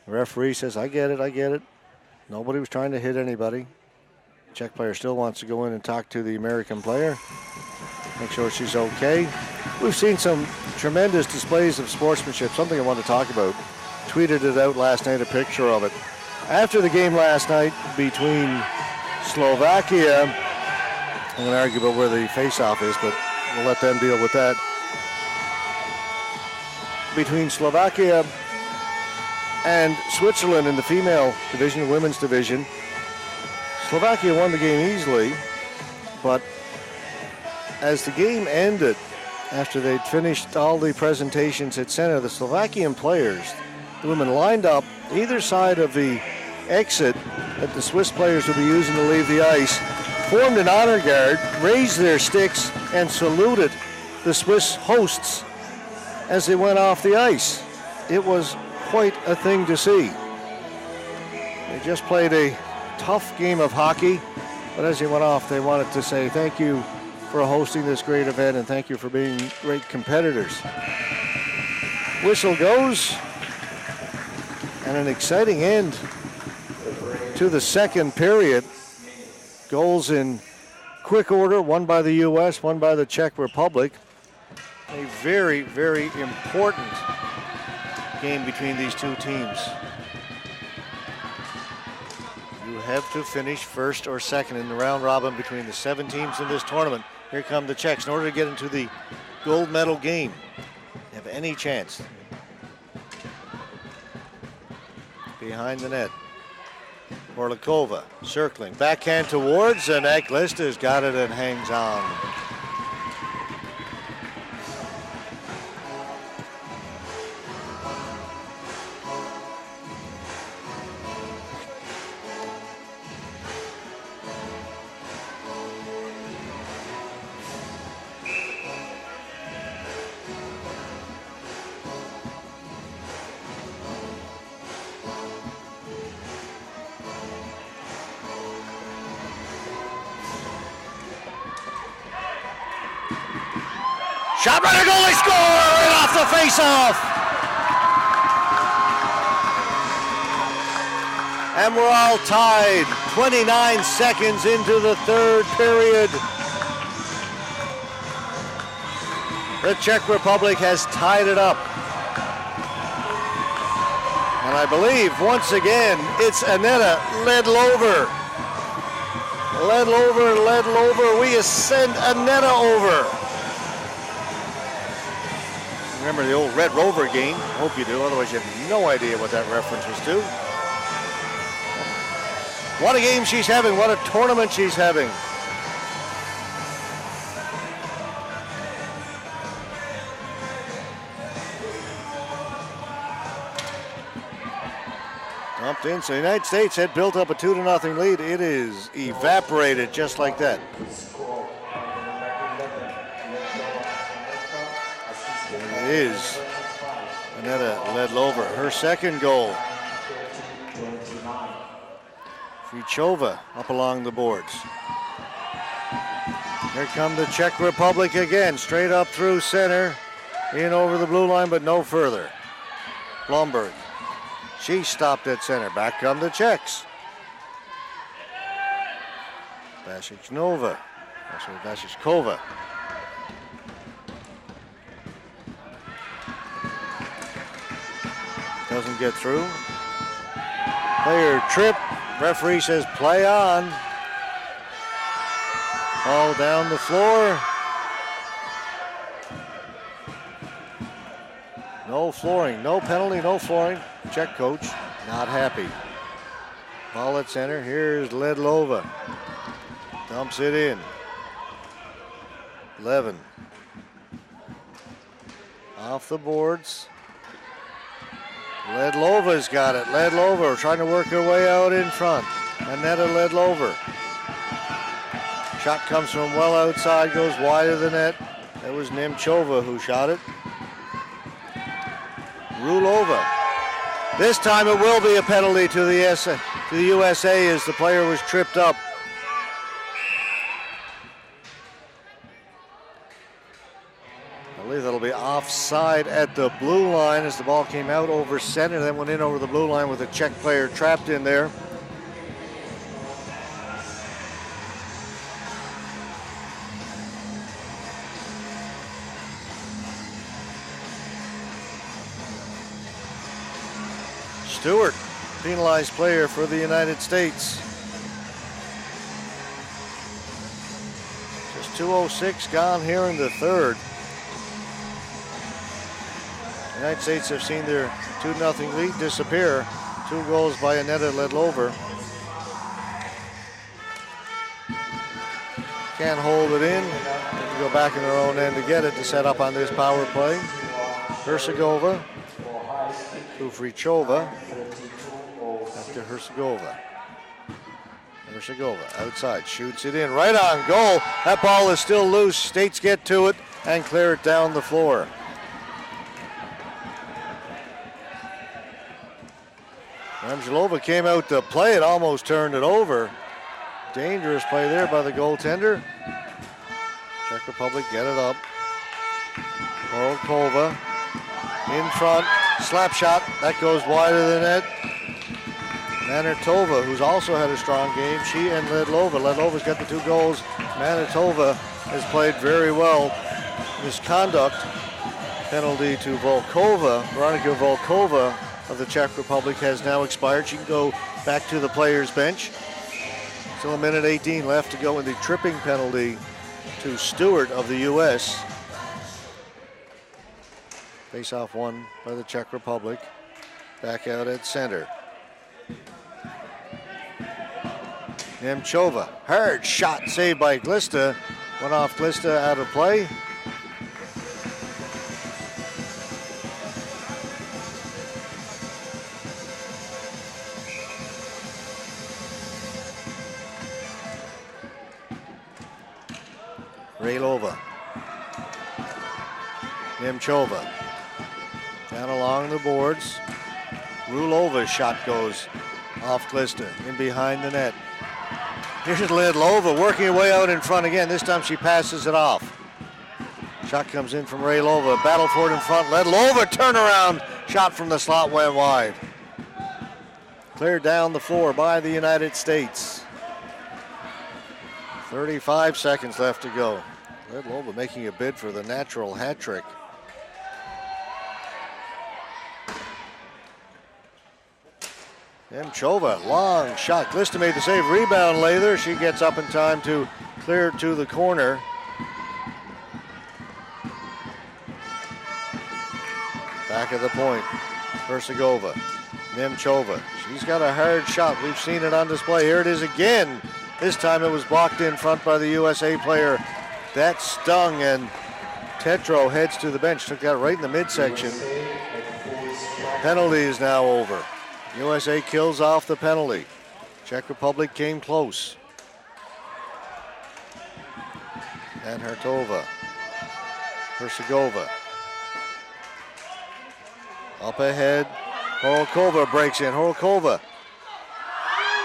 The referee says, I get it. Nobody was trying to hit anybody. Czech player still wants to go in and talk to the American player. Make sure she's okay. We've seen some tremendous displays of sportsmanship, something I want to talk about. Tweeted it out last night, a picture of it. After the game last night between Slovakia, I'm going to argue about where the face-off is, but we'll let them deal with that. Between Slovakia and Switzerland in the female division, women's division, Slovakia won the game easily, but as the game ended, after they'd finished all the presentations at center, the Slovakian players, the women lined up either side of the exit that the Swiss players would be using to leave the ice, formed an honor guard, raised their sticks, and saluted the Swiss hosts as they went off the ice. It was quite a thing to see. They just played a tough game of hockey, but as they went off, they wanted to say thank you for hosting this great event and thank you for being great competitors. Whistle goes, and an exciting end to the second period. Goals in quick order, one by the U.S., one by the Czech Republic. A very, very important game between these two teams. You have to finish first or second in the round robin between the 7 teams in this tournament. Here come the Czechs. In order to get into the gold medal game, have any chance. Behind the net. Orlikova circling. Backhand towards, and Eklista's got it and hangs on. Shot by the goalie, score right off the face-off. And we're all tied. 29 seconds into the third period. The Czech Republic has tied it up. And I believe once again it's Aneta Ledlover. Ledlover. We send Aneta over. Remember the old Red Rover game? Hope you do, otherwise you have no idea what that reference was to. What a game she's having, what a tournament she's having. Dumped in, so the United States had built up a 2-0 lead. It is evaporated just like that. Is Aneta Ledlover, her second goal. Frichova up along the boards. Here come the Czech Republic again, straight up through center, in over the blue line, but no further. Blomberg, she stopped at center. Back come the Czechs. Vasichnova. Doesn't get through. Player trip. Referee says play on. Ball down the floor. No flooring, no penalty, no flooring. Czech coach not happy. Ball at center. Here's Ledlova. Dumps it in. 11. Off the boards. Ledlova's got it. Ledlova trying to work her way out in front. Aneta Ledlover. Shot comes from well outside, goes wide of the net. That was Nemchova who shot it. Rulova. This time it will be a penalty to the USA as the player was tripped up. I believe that'll be offside at the blue line as the ball came out over center, then went in over the blue line with a Czech player trapped in there. Stewart, penalized player for the United States. Just 2:06 gone here in the third. The United States have seen their 2-0 lead disappear. 2 goals by Aneta Ledlova. Can't hold it in. Have to go back in their own end to get it to set up on this power play. Hercegova. Kufrichova after Hercegova. Hercegova outside, shoots it in, right on goal. That ball is still loose. States get to it and clear it down the floor. Ramzilova came out to play it, almost turned it over. Dangerous play there by the goaltender. Czech Republic get it up. Horokova in front. Slap shot, that goes wide of the net. Manitova, who's also had a strong game, she and Ledlova. Ledlova's got the 2 goals. Manitova has played very well. Misconduct penalty to Volkova. Veronika Volkova of the Czech Republic has now expired. She can go back to the players' bench. Still a minute 18 left to go in the tripping penalty to Stewart of the U.S. Face-off won by the Czech Republic. Back out at center. Nemchova, hard shot saved by Glista. Went off Glista, out of play. Raylova. Nemchova. Down along the boards. Rulova's shot goes off Glista, in behind the net. Here's Ledlova working her way out in front again. This time she passes it off. Shot comes in from Raylova. Battle for it in front. Ledlova turnaround. Shot from the slot went wide. Cleared down the floor by the United States. 35 seconds left to go. Ledlova making a bid for the natural hat trick. Nemchova, long shot. Glista made the save. Rebound Lather. She gets up in time to clear to the corner. Back of the point. Hercegova. Nemchova. She's got a hard shot. We've seen it on display. Here it is again. This time it was blocked in front by the USA player. That stung, and Tetro heads to the bench. Took that right in the midsection. Penalty is now over. USA kills off the penalty. Czech Republic came close. And Hertova. Hercegova. Up ahead. Horokova breaks in. Horokova.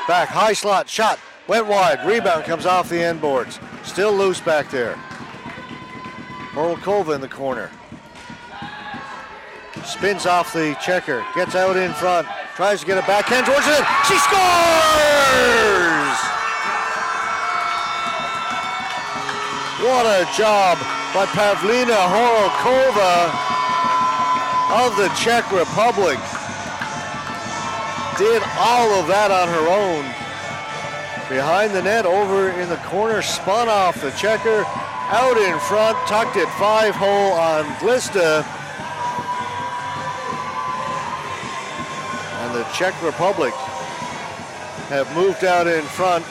Back, high slot, shot. Went wide. Rebound comes off the end boards. Still loose back there. Horokova in the corner. Spins off the checker. Gets out in front. Tries to get it backhand towards it. She scores! What a job by Pavlina Horokova of the Czech Republic. Did all of that on her own. Behind the net, over in the corner, spun off the checker. Out in front, tucked it 5-hole on Glista. The Czech Republic have moved out in front.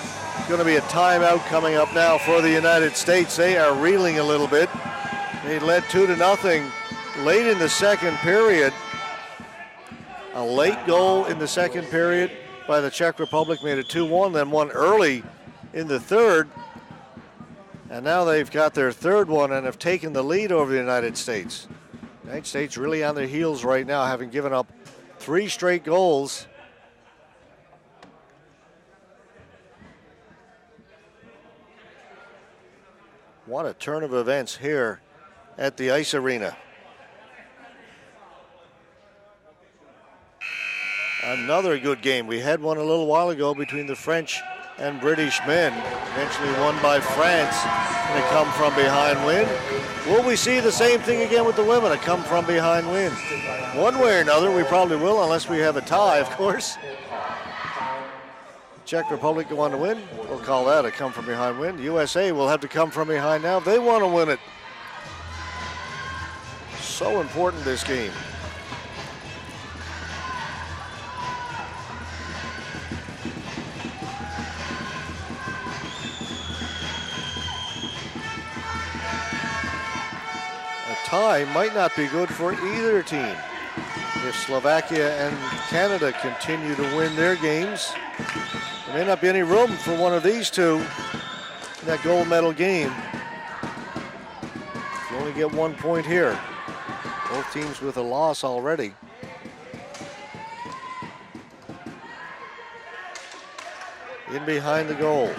Going to be a timeout coming up now for the United States. They are reeling a little bit. They led 2-0 late in the second period. A late goal in the second period by the Czech Republic made it 2-1, then one early in the third. And now they've got their third one and have taken the lead over the United States. The United States really on their heels right now, having given up 3 straight goals. What a turn of events here at the ice arena. Another good game. We had one a little while ago between the French and British men, eventually won by France in a come-from-behind win. Will we see the same thing again with the women, a come-from-behind win? One way or another, we probably will, unless we have a tie, of course. Czech Republic go on to win. We'll call that a come-from-behind win. USA will have to come from behind now if they want to win it. So important, this game. Tie might not be good for either team. If Slovakia and Canada continue to win their games, there may not be any room for one of these two in that gold medal game. You only get 1 point here. Both teams with a loss already. In behind the goal.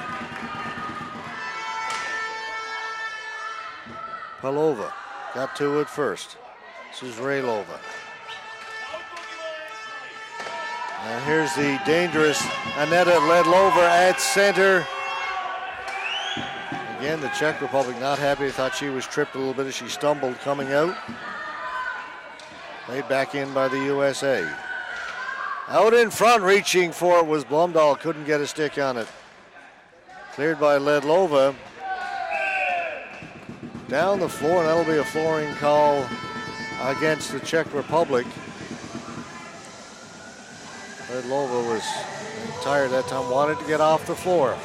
Palova. Got to it first. This is Raylova. And here's the dangerous Aneta Ledlova at center. Again, the Czech Republic not happy. They thought she was tripped a little bit as she stumbled coming out. Laid back in by the USA. Out in front, reaching for it was Blumdahl. Couldn't get a stick on it. Cleared by Ledlova. Down the floor, and that'll be a flooring call against the Czech Republic. Ledlova was tired that time, wanted to get off the floor.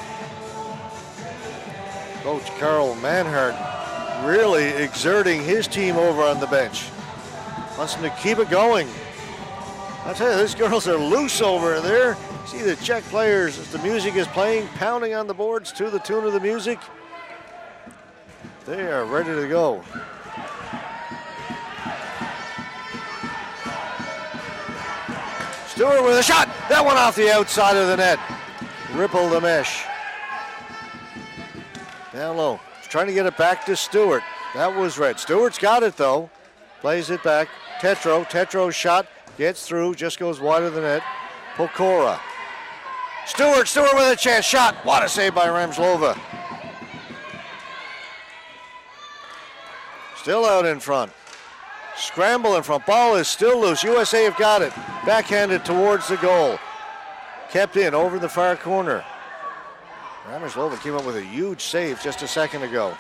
Coach Carl Manhart really exerting his team over on the bench. Wants them to keep it going. I tell you, these girls are loose over there. See the Czech players, as the music is playing, pounding on the boards to the tune of the music. They are ready to go. Stewart with a shot. That one off the outside of the net. Rippled the mesh. Down low. Trying to get it back to Stewart. That was red. Stewart's got it though. Plays it back. Tetro's shot gets through. Just goes wide of the net. Pokora. Stewart with a chance. Shot. What a save by Ramslova. Still out in front. Scramble in front. Ball is still loose. USA have got it. Backhanded towards the goal. Kept in over the far corner. Ramslova came up with a huge save just a second ago.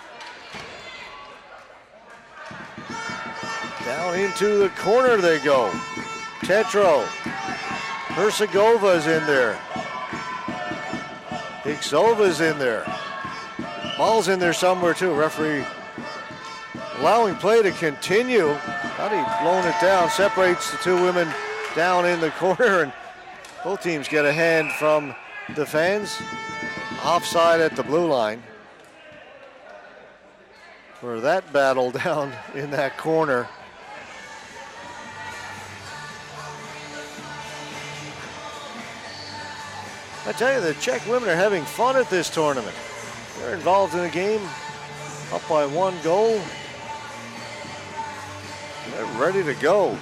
Down into the corner they go. Tetro. Herzegova's in there. Hiksova's in there. Ball's in there somewhere too. Referee allowing play to continue. Thought he'd blown it down. Separates the two women down in the corner, and both teams get a hand from the fans. Offside at the blue line for that battle down in that corner. I tell you, the Czech women are having fun at this tournament. They're involved in a game, up by 1 goal. They're ready to go.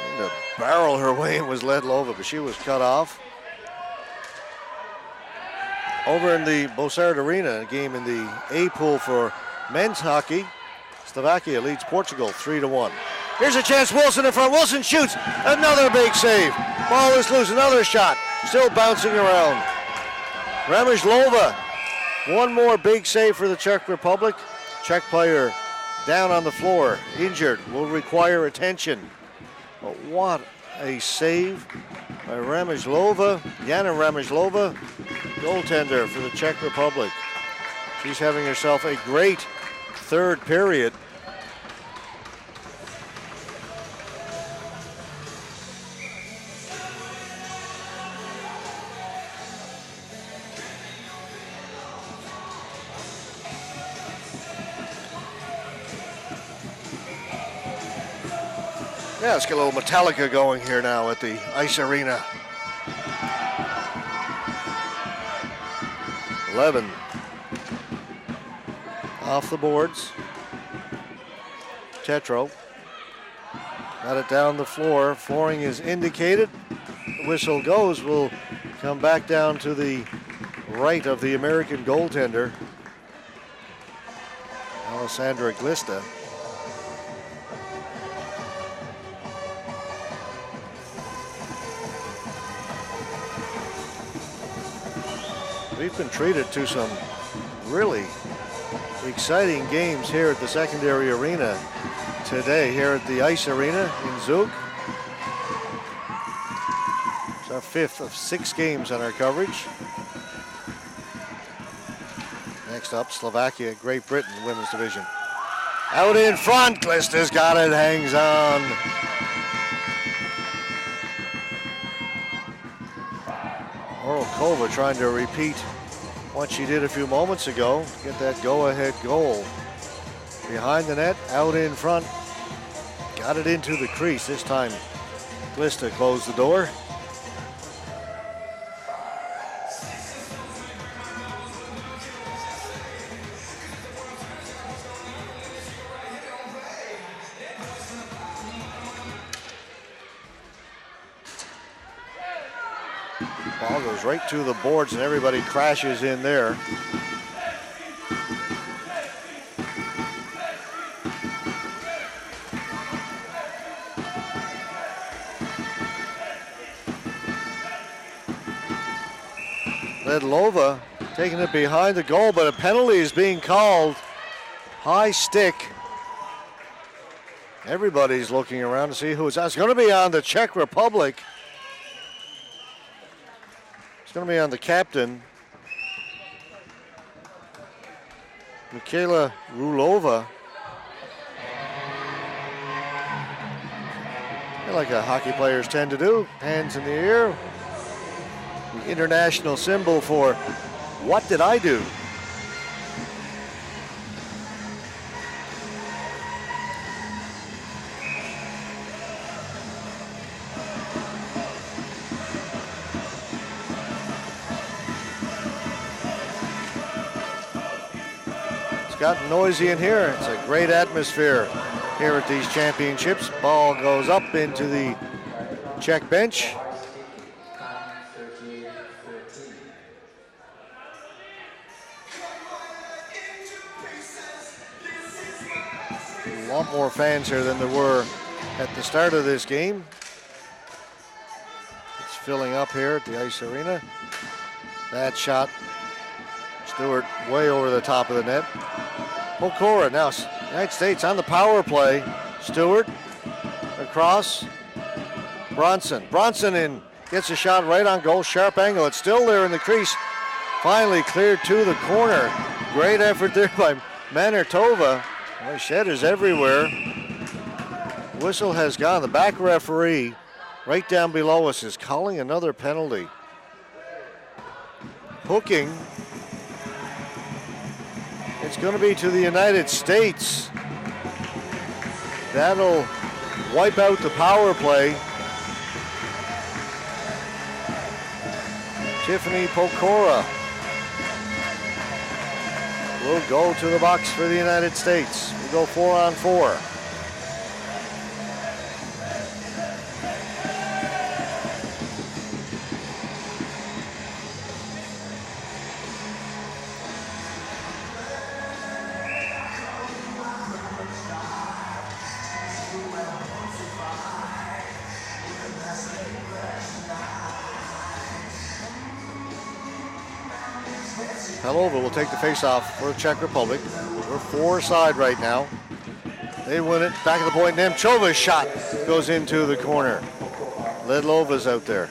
And to barrel her way in was Ledlova, but she was cut off. Over in the Bossard Arena, a game in the A pool for men's hockey, Slovakia leads Portugal 3-1. Here's a chance, Wilson in front. Wilson shoots, another big save. Ball is loose, another shot, still bouncing around. Ramslova, one more big save for the Czech Republic. Czech player down on the floor, injured, will require attention. But what a save by Ramslova, Jana Ramslova, goaltender for the Czech Republic. She's having herself a great third period. Yeah, let's get a little Metallica going here now at the Ice Arena. 11 off the boards. Tetro got it down the floor. Flooring is indicated. The whistle goes. Will come back down to the right of the American goaltender, Alessandra Glista. We've been treated to some really exciting games here at the secondary arena today, here at the Ice Arena in Zug. It's our 5th of 6 games on our coverage. Next up, Slovakia, Great Britain, women's division. Out in front, Glista's got it, hangs on. Orlkova trying to repeat what she did a few moments ago, get that go-ahead goal. Behind the net, out in front, got it into the crease. This time, Glista closed the door. Ball goes right to the boards and everybody crashes in there. Ledlova taking it behind the goal, but a penalty is being called. High stick. Everybody's looking around to see who it's on. It's going to be on the Czech Republic. It's going to be on the captain, Mikhaila Rulova. Like hockey players tend to do, hands in the air. The international symbol for what did I do? Gotten noisy in here. It's a great atmosphere here at these championships. Ball goes up into the Czech bench. A lot more fans here than there were at the start of this game. It's filling up here at the Ice Arena. That shot, Stewart way over the top of the net. Pokora now, United States on the power play. Stewart across. Bronson. Bronson in, gets a shot right on goal. Sharp angle. It's still there in the crease. Finally cleared to the corner. Great effort there by Manertova. Well, shedders everywhere. Whistle has gone. The back referee right down below us is calling another penalty. Hooking. It's going to be to the United States. That'll wipe out the power play. Tiffany Pokora will go to the box for the United States. We go 4-on-4. Pelova will take the face-off for the Czech Republic. We're 4-side right now. They win it. Back of the point. Nemchova's shot goes into the corner. Ledlova's out there.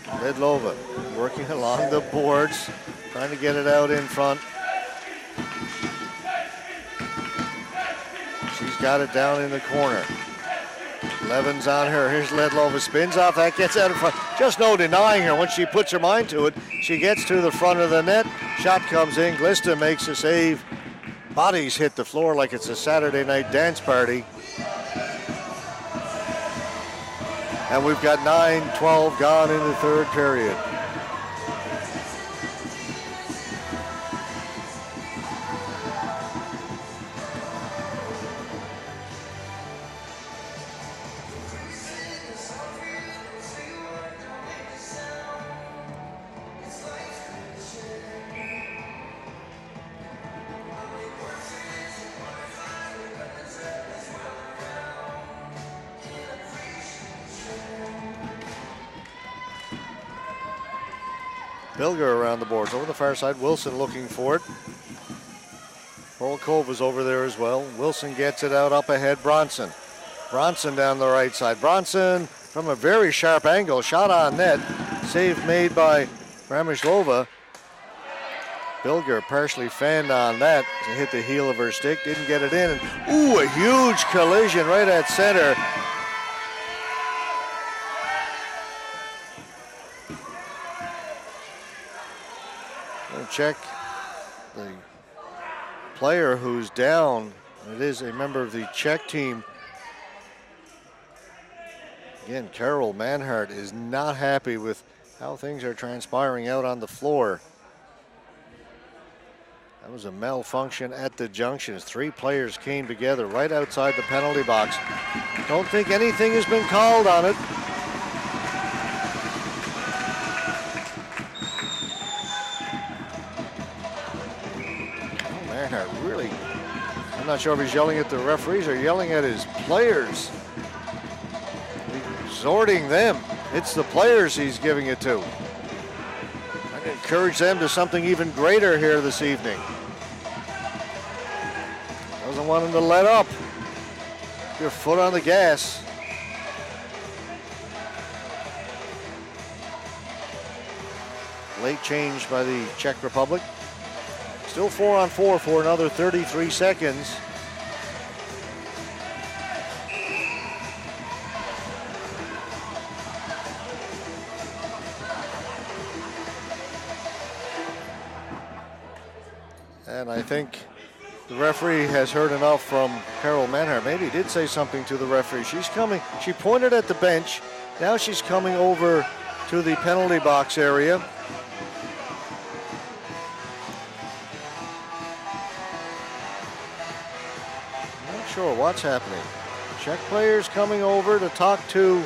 Ledlova working along the boards, trying to get it out in front. She's got it down in the corner. Levin's on her. Here's Ledlova. Spins off. That gets out in front. Just no denying her. Once she puts her mind to it, she gets to the front of the net. Shot comes in. Glista makes a save. Bodies hit the floor like it's a Saturday night dance party. And we've got 9:12 gone in the third period. Bilger around the boards. Over the far side, Wilson looking for it. Volkov is over there as well. Wilson gets it out up ahead, Bronson. Bronson down the right side. Bronson from a very sharp angle, shot on net. Save made by Rameshlova. Bilger partially fanned on that. She hit the heel of her stick, didn't get it in. And, ooh, a huge collision right at center. Check the player who's down. It is a member of the Czech team. Again, Carol Manhart is not happy with how things are transpiring out on the floor. That was a malfunction at the junction as 3 players came together right outside the penalty box. Don't think anything has been called on it. Really, I'm not sure if he's yelling at the referees or yelling at his players. Exhorting them. It's the players he's giving it to. I encourage them to something even greater here this evening. Doesn't want them to let up. Your foot on the gas. Late change by the Czech Republic. Still 4-on-4 for another 33 seconds. And I think the referee has heard enough from Carol Manhart. Maybe he did say something to the referee. She's coming. She pointed at the bench. Now she's coming over to the penalty box area. Sure what's happening. Czech players coming over to talk to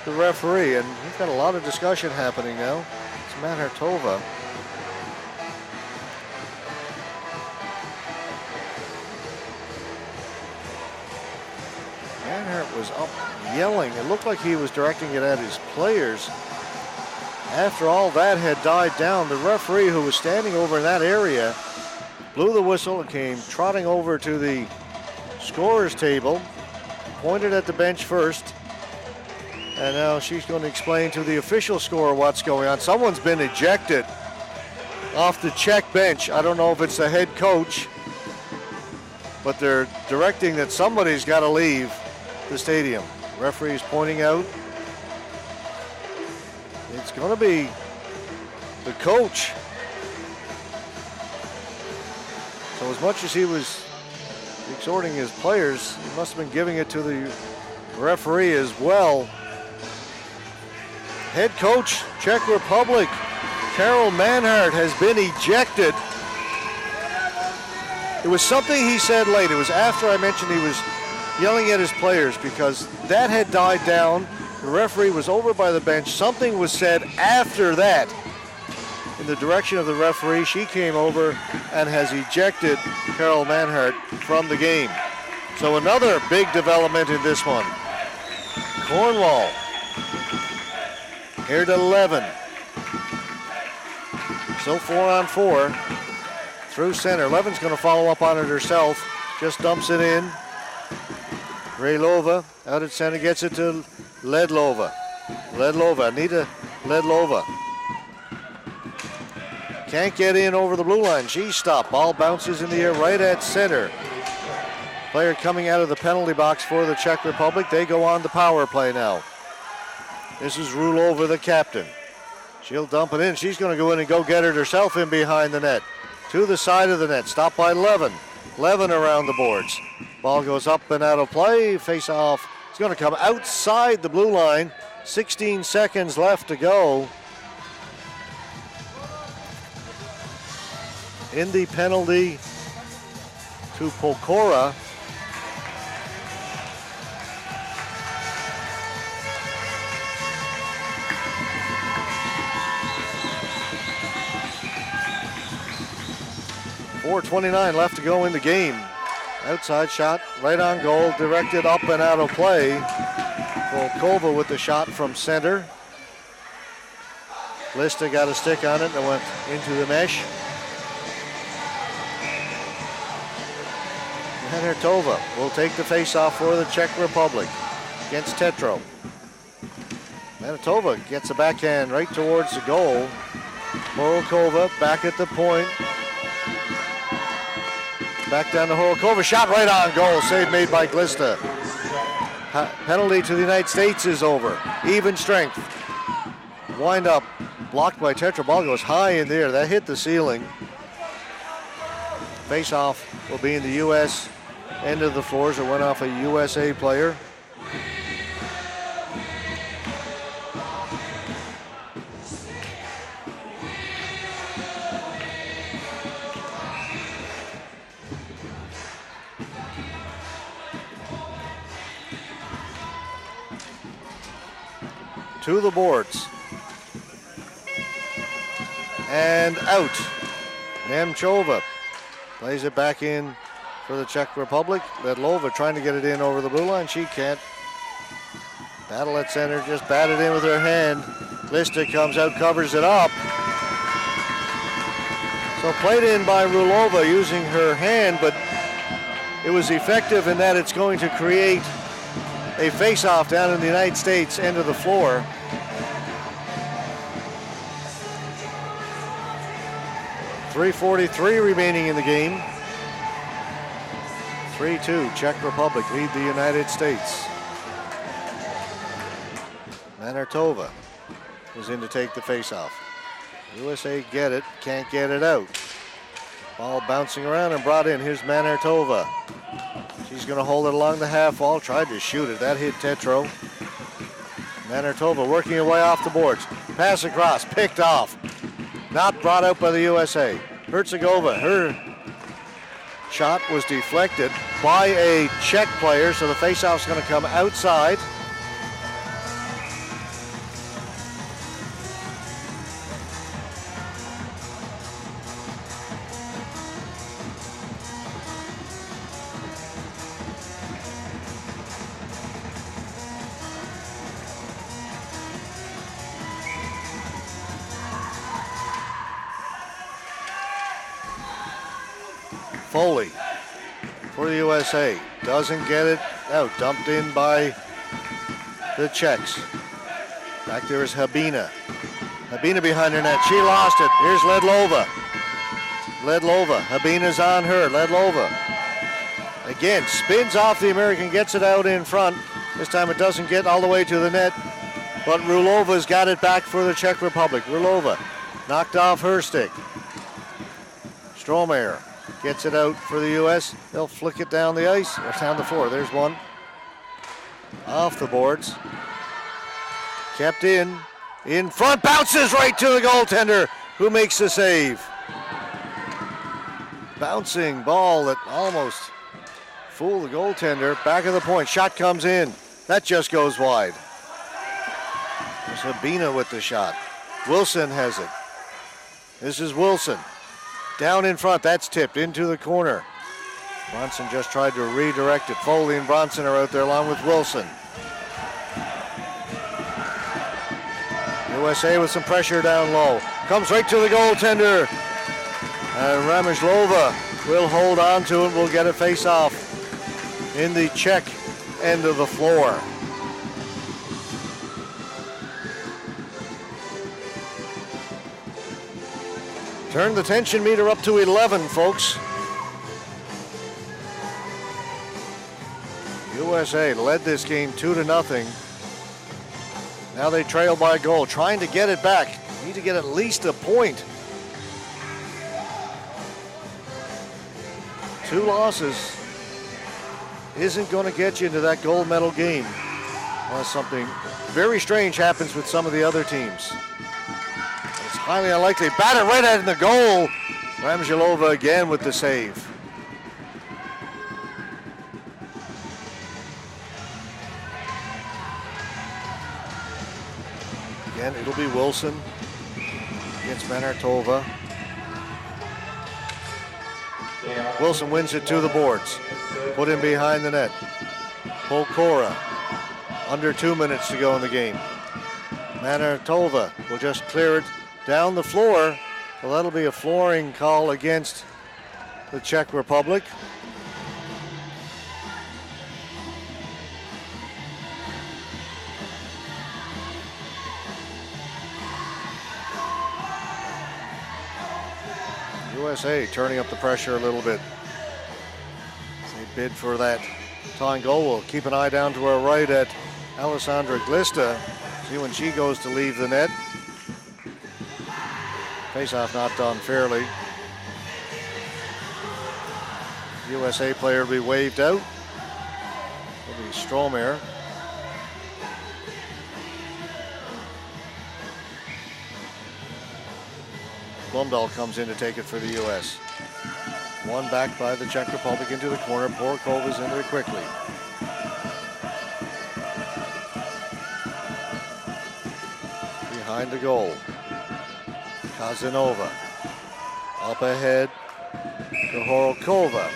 the referee, and we've got a lot of discussion happening now. It's Manhartova. Manhart was up yelling. It looked like he was directing it at his players. After all that had died down, the referee, who was standing over in that area, blew the whistle and came trotting over to the scorer's table, pointed at the bench first, and now she's going to explain to the official scorer what's going on. Someone's been ejected off the Czech bench. I don't know if it's the head coach, but they're directing that somebody's got to leave the stadium. Referee's pointing out it's going to be the coach. So as much as he was exhorting his players, he must have been giving it to the referee as well. Head coach, Czech Republic, Carol Manhart, has been ejected. It was something he said late. It was after I mentioned he was yelling at his players because that had died down. The referee was over by the bench. Something was said after that in the direction of the referee. She came over and has ejected Carol Manhart from the game. So another big development in this one. Cornwall here to 11. Still 4-on-4 through center. Levin's going to follow up on it herself. Just dumps it in. Raylova out at center, gets it to Ledlova. Anita Ledlova. Can't get in over the blue line. She's stopped. Ball bounces in the air right at center. Player coming out of the penalty box for the Czech Republic. They go on the power play now. This is Rulova, the captain. She'll dump it in. She's going to go in and go get it herself in behind the net. To the side of the net. Stopped by Levin. Levin around the boards. Ball goes up and out of play. Face off. It's going to come outside the blue line. 16 seconds left to go in the penalty to Pokora. .429 left to go in the game. Outside shot, right on goal, directed up and out of play. Volkova with the shot from center. Lista got a stick on it and went into the mesh. Manartova will take the face-off for the Czech Republic against Tetro. Manitoba gets a backhand right towards the goal. Horokova back at the point. Back down to Horokova, shot right on goal, save made by Glista. Penalty to the United States is over. Even strength. Wind up, blocked by Tetra. Ball goes high in there, that hit the ceiling. Face off will be in the U.S. end of the floors. It went off a USA player. To the boards. And out. Nemchova plays it back in for the Czech Republic. Ledlova trying to get it in over the blue line. She can't. Battle at center, just batted in with her hand. Lista comes out, covers it up. So played in by Rulova using her hand, but it was effective in that it's going to create a face-off down in the United States end of the floor. .343 remaining in the game. 3-2, Czech Republic lead the United States. Manartova was in to take the face-off. USA get it, can't get it out. Ball bouncing around and brought in. Here's Manartova. She's going to hold it along the half wall. Tried to shoot it. That hit Tetro. Manartova working her way off the boards. Pass across. Picked off. Not brought out by the USA. Herzegovina, her shot was deflected by a Czech player, so the faceoff's going to come outside. Foley for the USA. Doesn't get it out. Dumped in by the Czechs. Back there is Habina. Habina behind her net. She lost it. Here's Ledlova. Ledlova. Habina's on her. Ledlova. Again, spins off the American, gets it out in front. This time it doesn't get all the way to the net, but Rulova's got it back for the Czech Republic. Rulova knocked off her stick. Strohmeyer gets it out for the U.S. They'll flick it down the ice, or down the floor. There's one. Off the boards. Kept in front, bounces right to the goaltender, who makes the save. Bouncing ball that almost fooled the goaltender. Back of the point, shot comes in. That just goes wide. There's Habina with the shot. Wilson has it. This is Wilson. Down in front, that's tipped into the corner. Bronson just tried to redirect it. Foley and Bronson are out there along with Wilson. USA with some pressure down low. Comes right to the goaltender. And Ramazlova will hold on to it. We'll get a face-off in the Czech end of the floor. Turn the tension meter up to 11, folks. USA led this game 2-0. Now they trail by a goal, trying to get it back. Need to get at least a point. 2 losses isn't going to get you into that gold medal game. Unless something very strange happens with some of the other teams. It's highly unlikely. Batter right at the goal. Ramzilova again with the save. Again, it'll be Wilson against Manartova. Wilson wins it to the boards. Put him behind the net. Polkora. Under 2 minutes to go in the game. Manartova will just clear it down the floor. Well, that'll be a flooring call against the Czech Republic. USA turning up the pressure a little bit. They bid for that tying goal. We'll keep an eye down to our right at Alessandra Glista. See when she goes to leave the net. Face-off not done fairly. USA player will be waved out. It'll be Strohmeyer. Blumdahl comes in to take it for the U.S. One back by the Czech Republic into the corner. Porkov is in there quickly. Behind the goal. Kazanova. Up ahead to Horokova.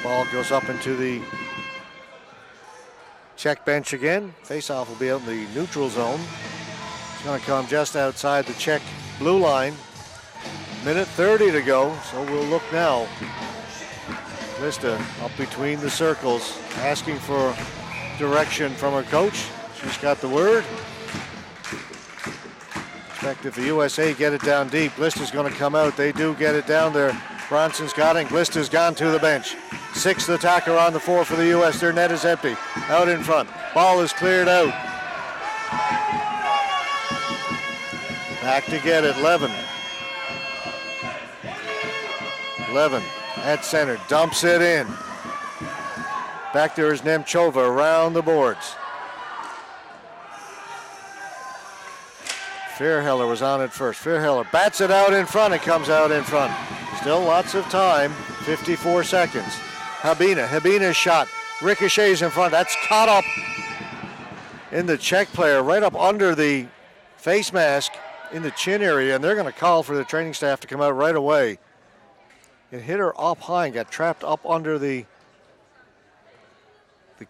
Ball goes up into the Czech bench again. Face-off will be out in the neutral zone. It's going to come just outside the Czech blue line. Minute 30 to go, so we'll look now. Lista up between the circles, asking for direction from her coach. She's got the word. Expect if the USA get it down deep, Lista's going to come out. They do get it down there. Bronson's got it, and Glista's gone to the bench. Sixth attacker on the floor for the U.S. Their net is empty. Out in front. Ball is cleared out. Back to get it, Levin. Levin at center, dumps it in. Back there is Nemchova around the boards. Fairheller was on it first. Fairheller bats it out in front. It comes out in front. Still lots of time. 54 seconds. Habina's shot. Ricochets in front. That's caught up in the Czech player, right up under the face mask in the chin area, and they're going to call for the training staff to come out right away. It hit her up high and got trapped up under the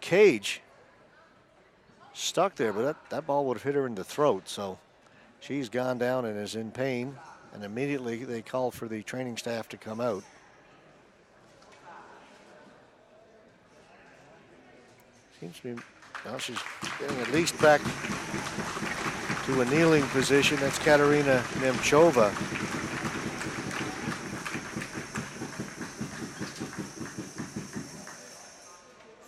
cage. Stuck there, but that ball would have hit her in the throat, so she's gone down and is in pain, and immediately they called for the training staff to come out. Seems to be, well, she's getting at least back to a kneeling position. That's Katerina Nemchova.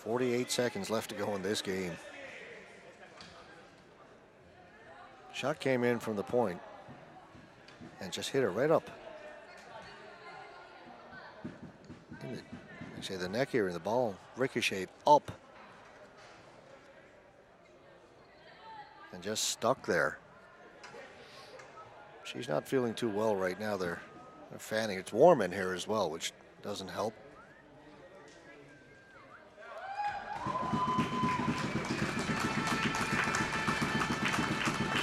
.48 seconds left to go in this game. Shot came in from the point and just hit her right up. The neck area, the ball ricocheted up and just stuck there. She's not feeling too well right now. They're fanning. It's warm in here as well, which doesn't help.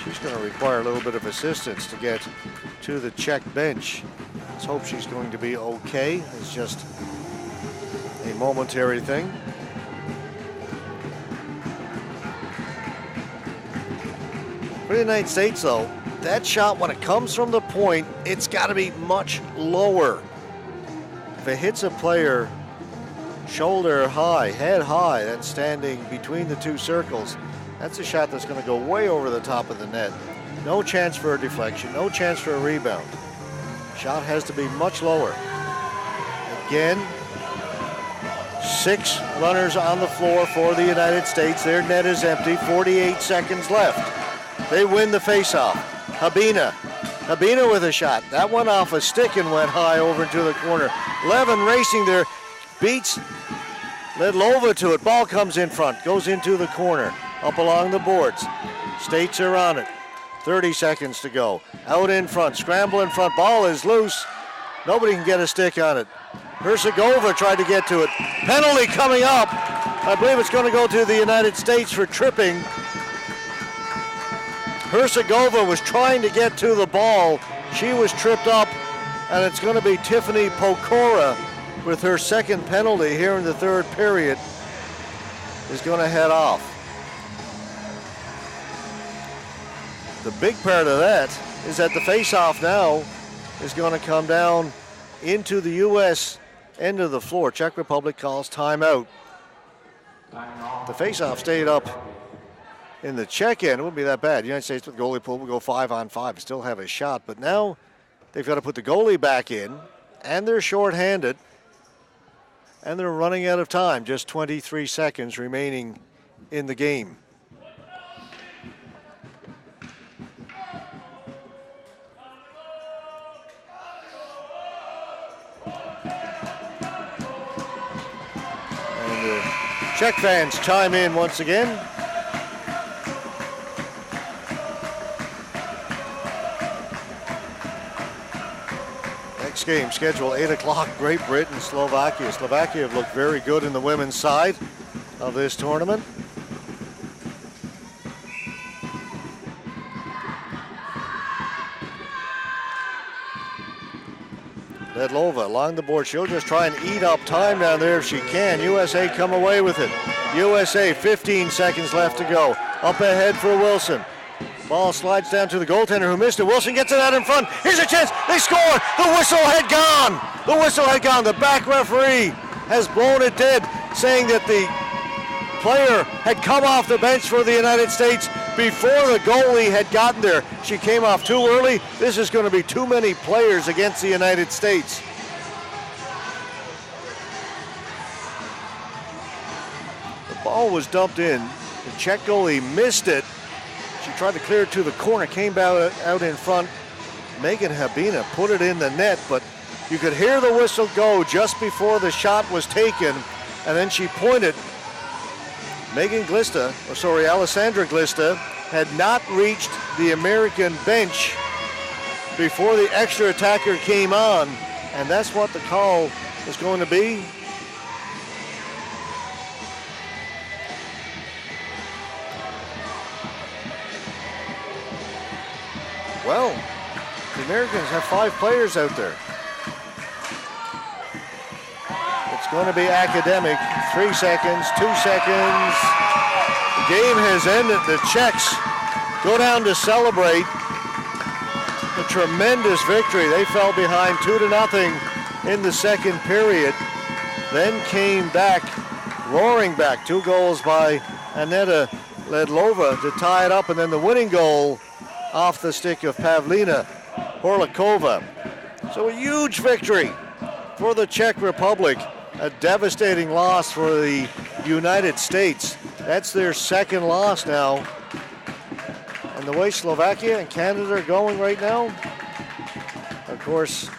She's going to require a little bit of assistance to get to the Czech bench. Let's hope she's going to be okay. It's just a momentary thing. For the United States, though, that shot, when it comes from the point, it's got to be much lower. If it hits a player shoulder high, head high, that's standing between the two circles, that's a shot that's going to go way over the top of the net. No chance for a deflection, no chance for a rebound. Shot has to be much lower. Again, 6 runners on the floor for the United States. Their net is empty, 48 seconds left. They win the faceoff. Habina with a shot. That went off a stick and went high over into the corner. Levin racing there, beats Ledlova to it. Ball comes in front, goes into the corner. up along the boards. States are on it. 30 seconds to go. Out in front, scramble in front. Ball is loose. Nobody can get a stick on it. Herzegovina tried to get to it. Penalty coming up. I believe it's going to go to the United States for tripping. Herzegovina was trying to get to the ball. She was tripped up, and it's going to be Tiffany Pokora with her second penalty here in the third period is going to head off. The big part of that is that the face-off now is going to come down into the U.S. end of the floor. Czech Republic calls timeout. The face-off stayed up in the Czech end. It wouldn't be that bad. The United States with goalie pool will go 5-on-5, still have a shot. But now they've got to put the goalie back in, and they're shorthanded, and they're running out of time. Just 23 seconds remaining in the game. And the Czech fans chime in once again. Next game scheduled 8 o'clock, Great Britain, Slovakia. Slovakia have looked very good in the women's side of this tournament. Ledlova along the board. She'll just try and eat up time down there if she can. USA come away with it. USA, 15 seconds left to go. Up ahead for Wilson. Ball slides down to the goaltender who missed it. Wilson gets it out in front. Here's a chance. They score. The whistle had gone. The whistle had gone. The back referee has blown it dead, saying that the player had come off the bench for the United States before the goalie had gotten there. She came off too early. This is going to be too many players against the United States. The ball was dumped in. The Czech goalie missed it. She tried to clear it to the corner, came out in front. Megan Habina put it in the net, but you could hear the whistle go just before the shot was taken, and then she pointed. Alessandra Glista had not reached the American bench before the extra attacker came on, and that's what the call is going to be. Well, the Americans have 5 players out there. It's going to be academic. 3 seconds, 2 seconds. The game has ended. The Czechs go down to celebrate a tremendous victory. They fell behind 2-0 in the second period, then came back, roaring back. 2 goals by Aneta Ledlova to tie it up, and then the winning goal off the stick of Pavlina Horlikova. So a huge victory for the Czech Republic. A devastating loss for the United States. That's their second loss now. And the way Slovakia and Canada are going right now, of course,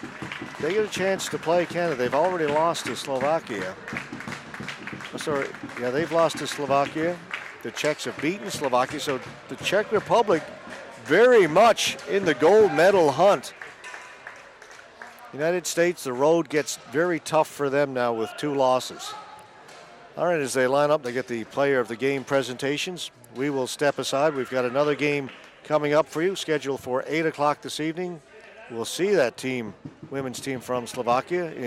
they get a chance to play Canada. They've already lost to Slovakia. They've lost to Slovakia. The Czechs have beaten Slovakia, so the Czech Republic very much in the gold medal hunt. United States, the road gets very tough for them now with 2 losses. All right, as they line up, they get the player of the game presentations. We will step aside. We've got another game coming up for you, scheduled for 8 o'clock this evening. We'll see that team, women's team from Slovakia in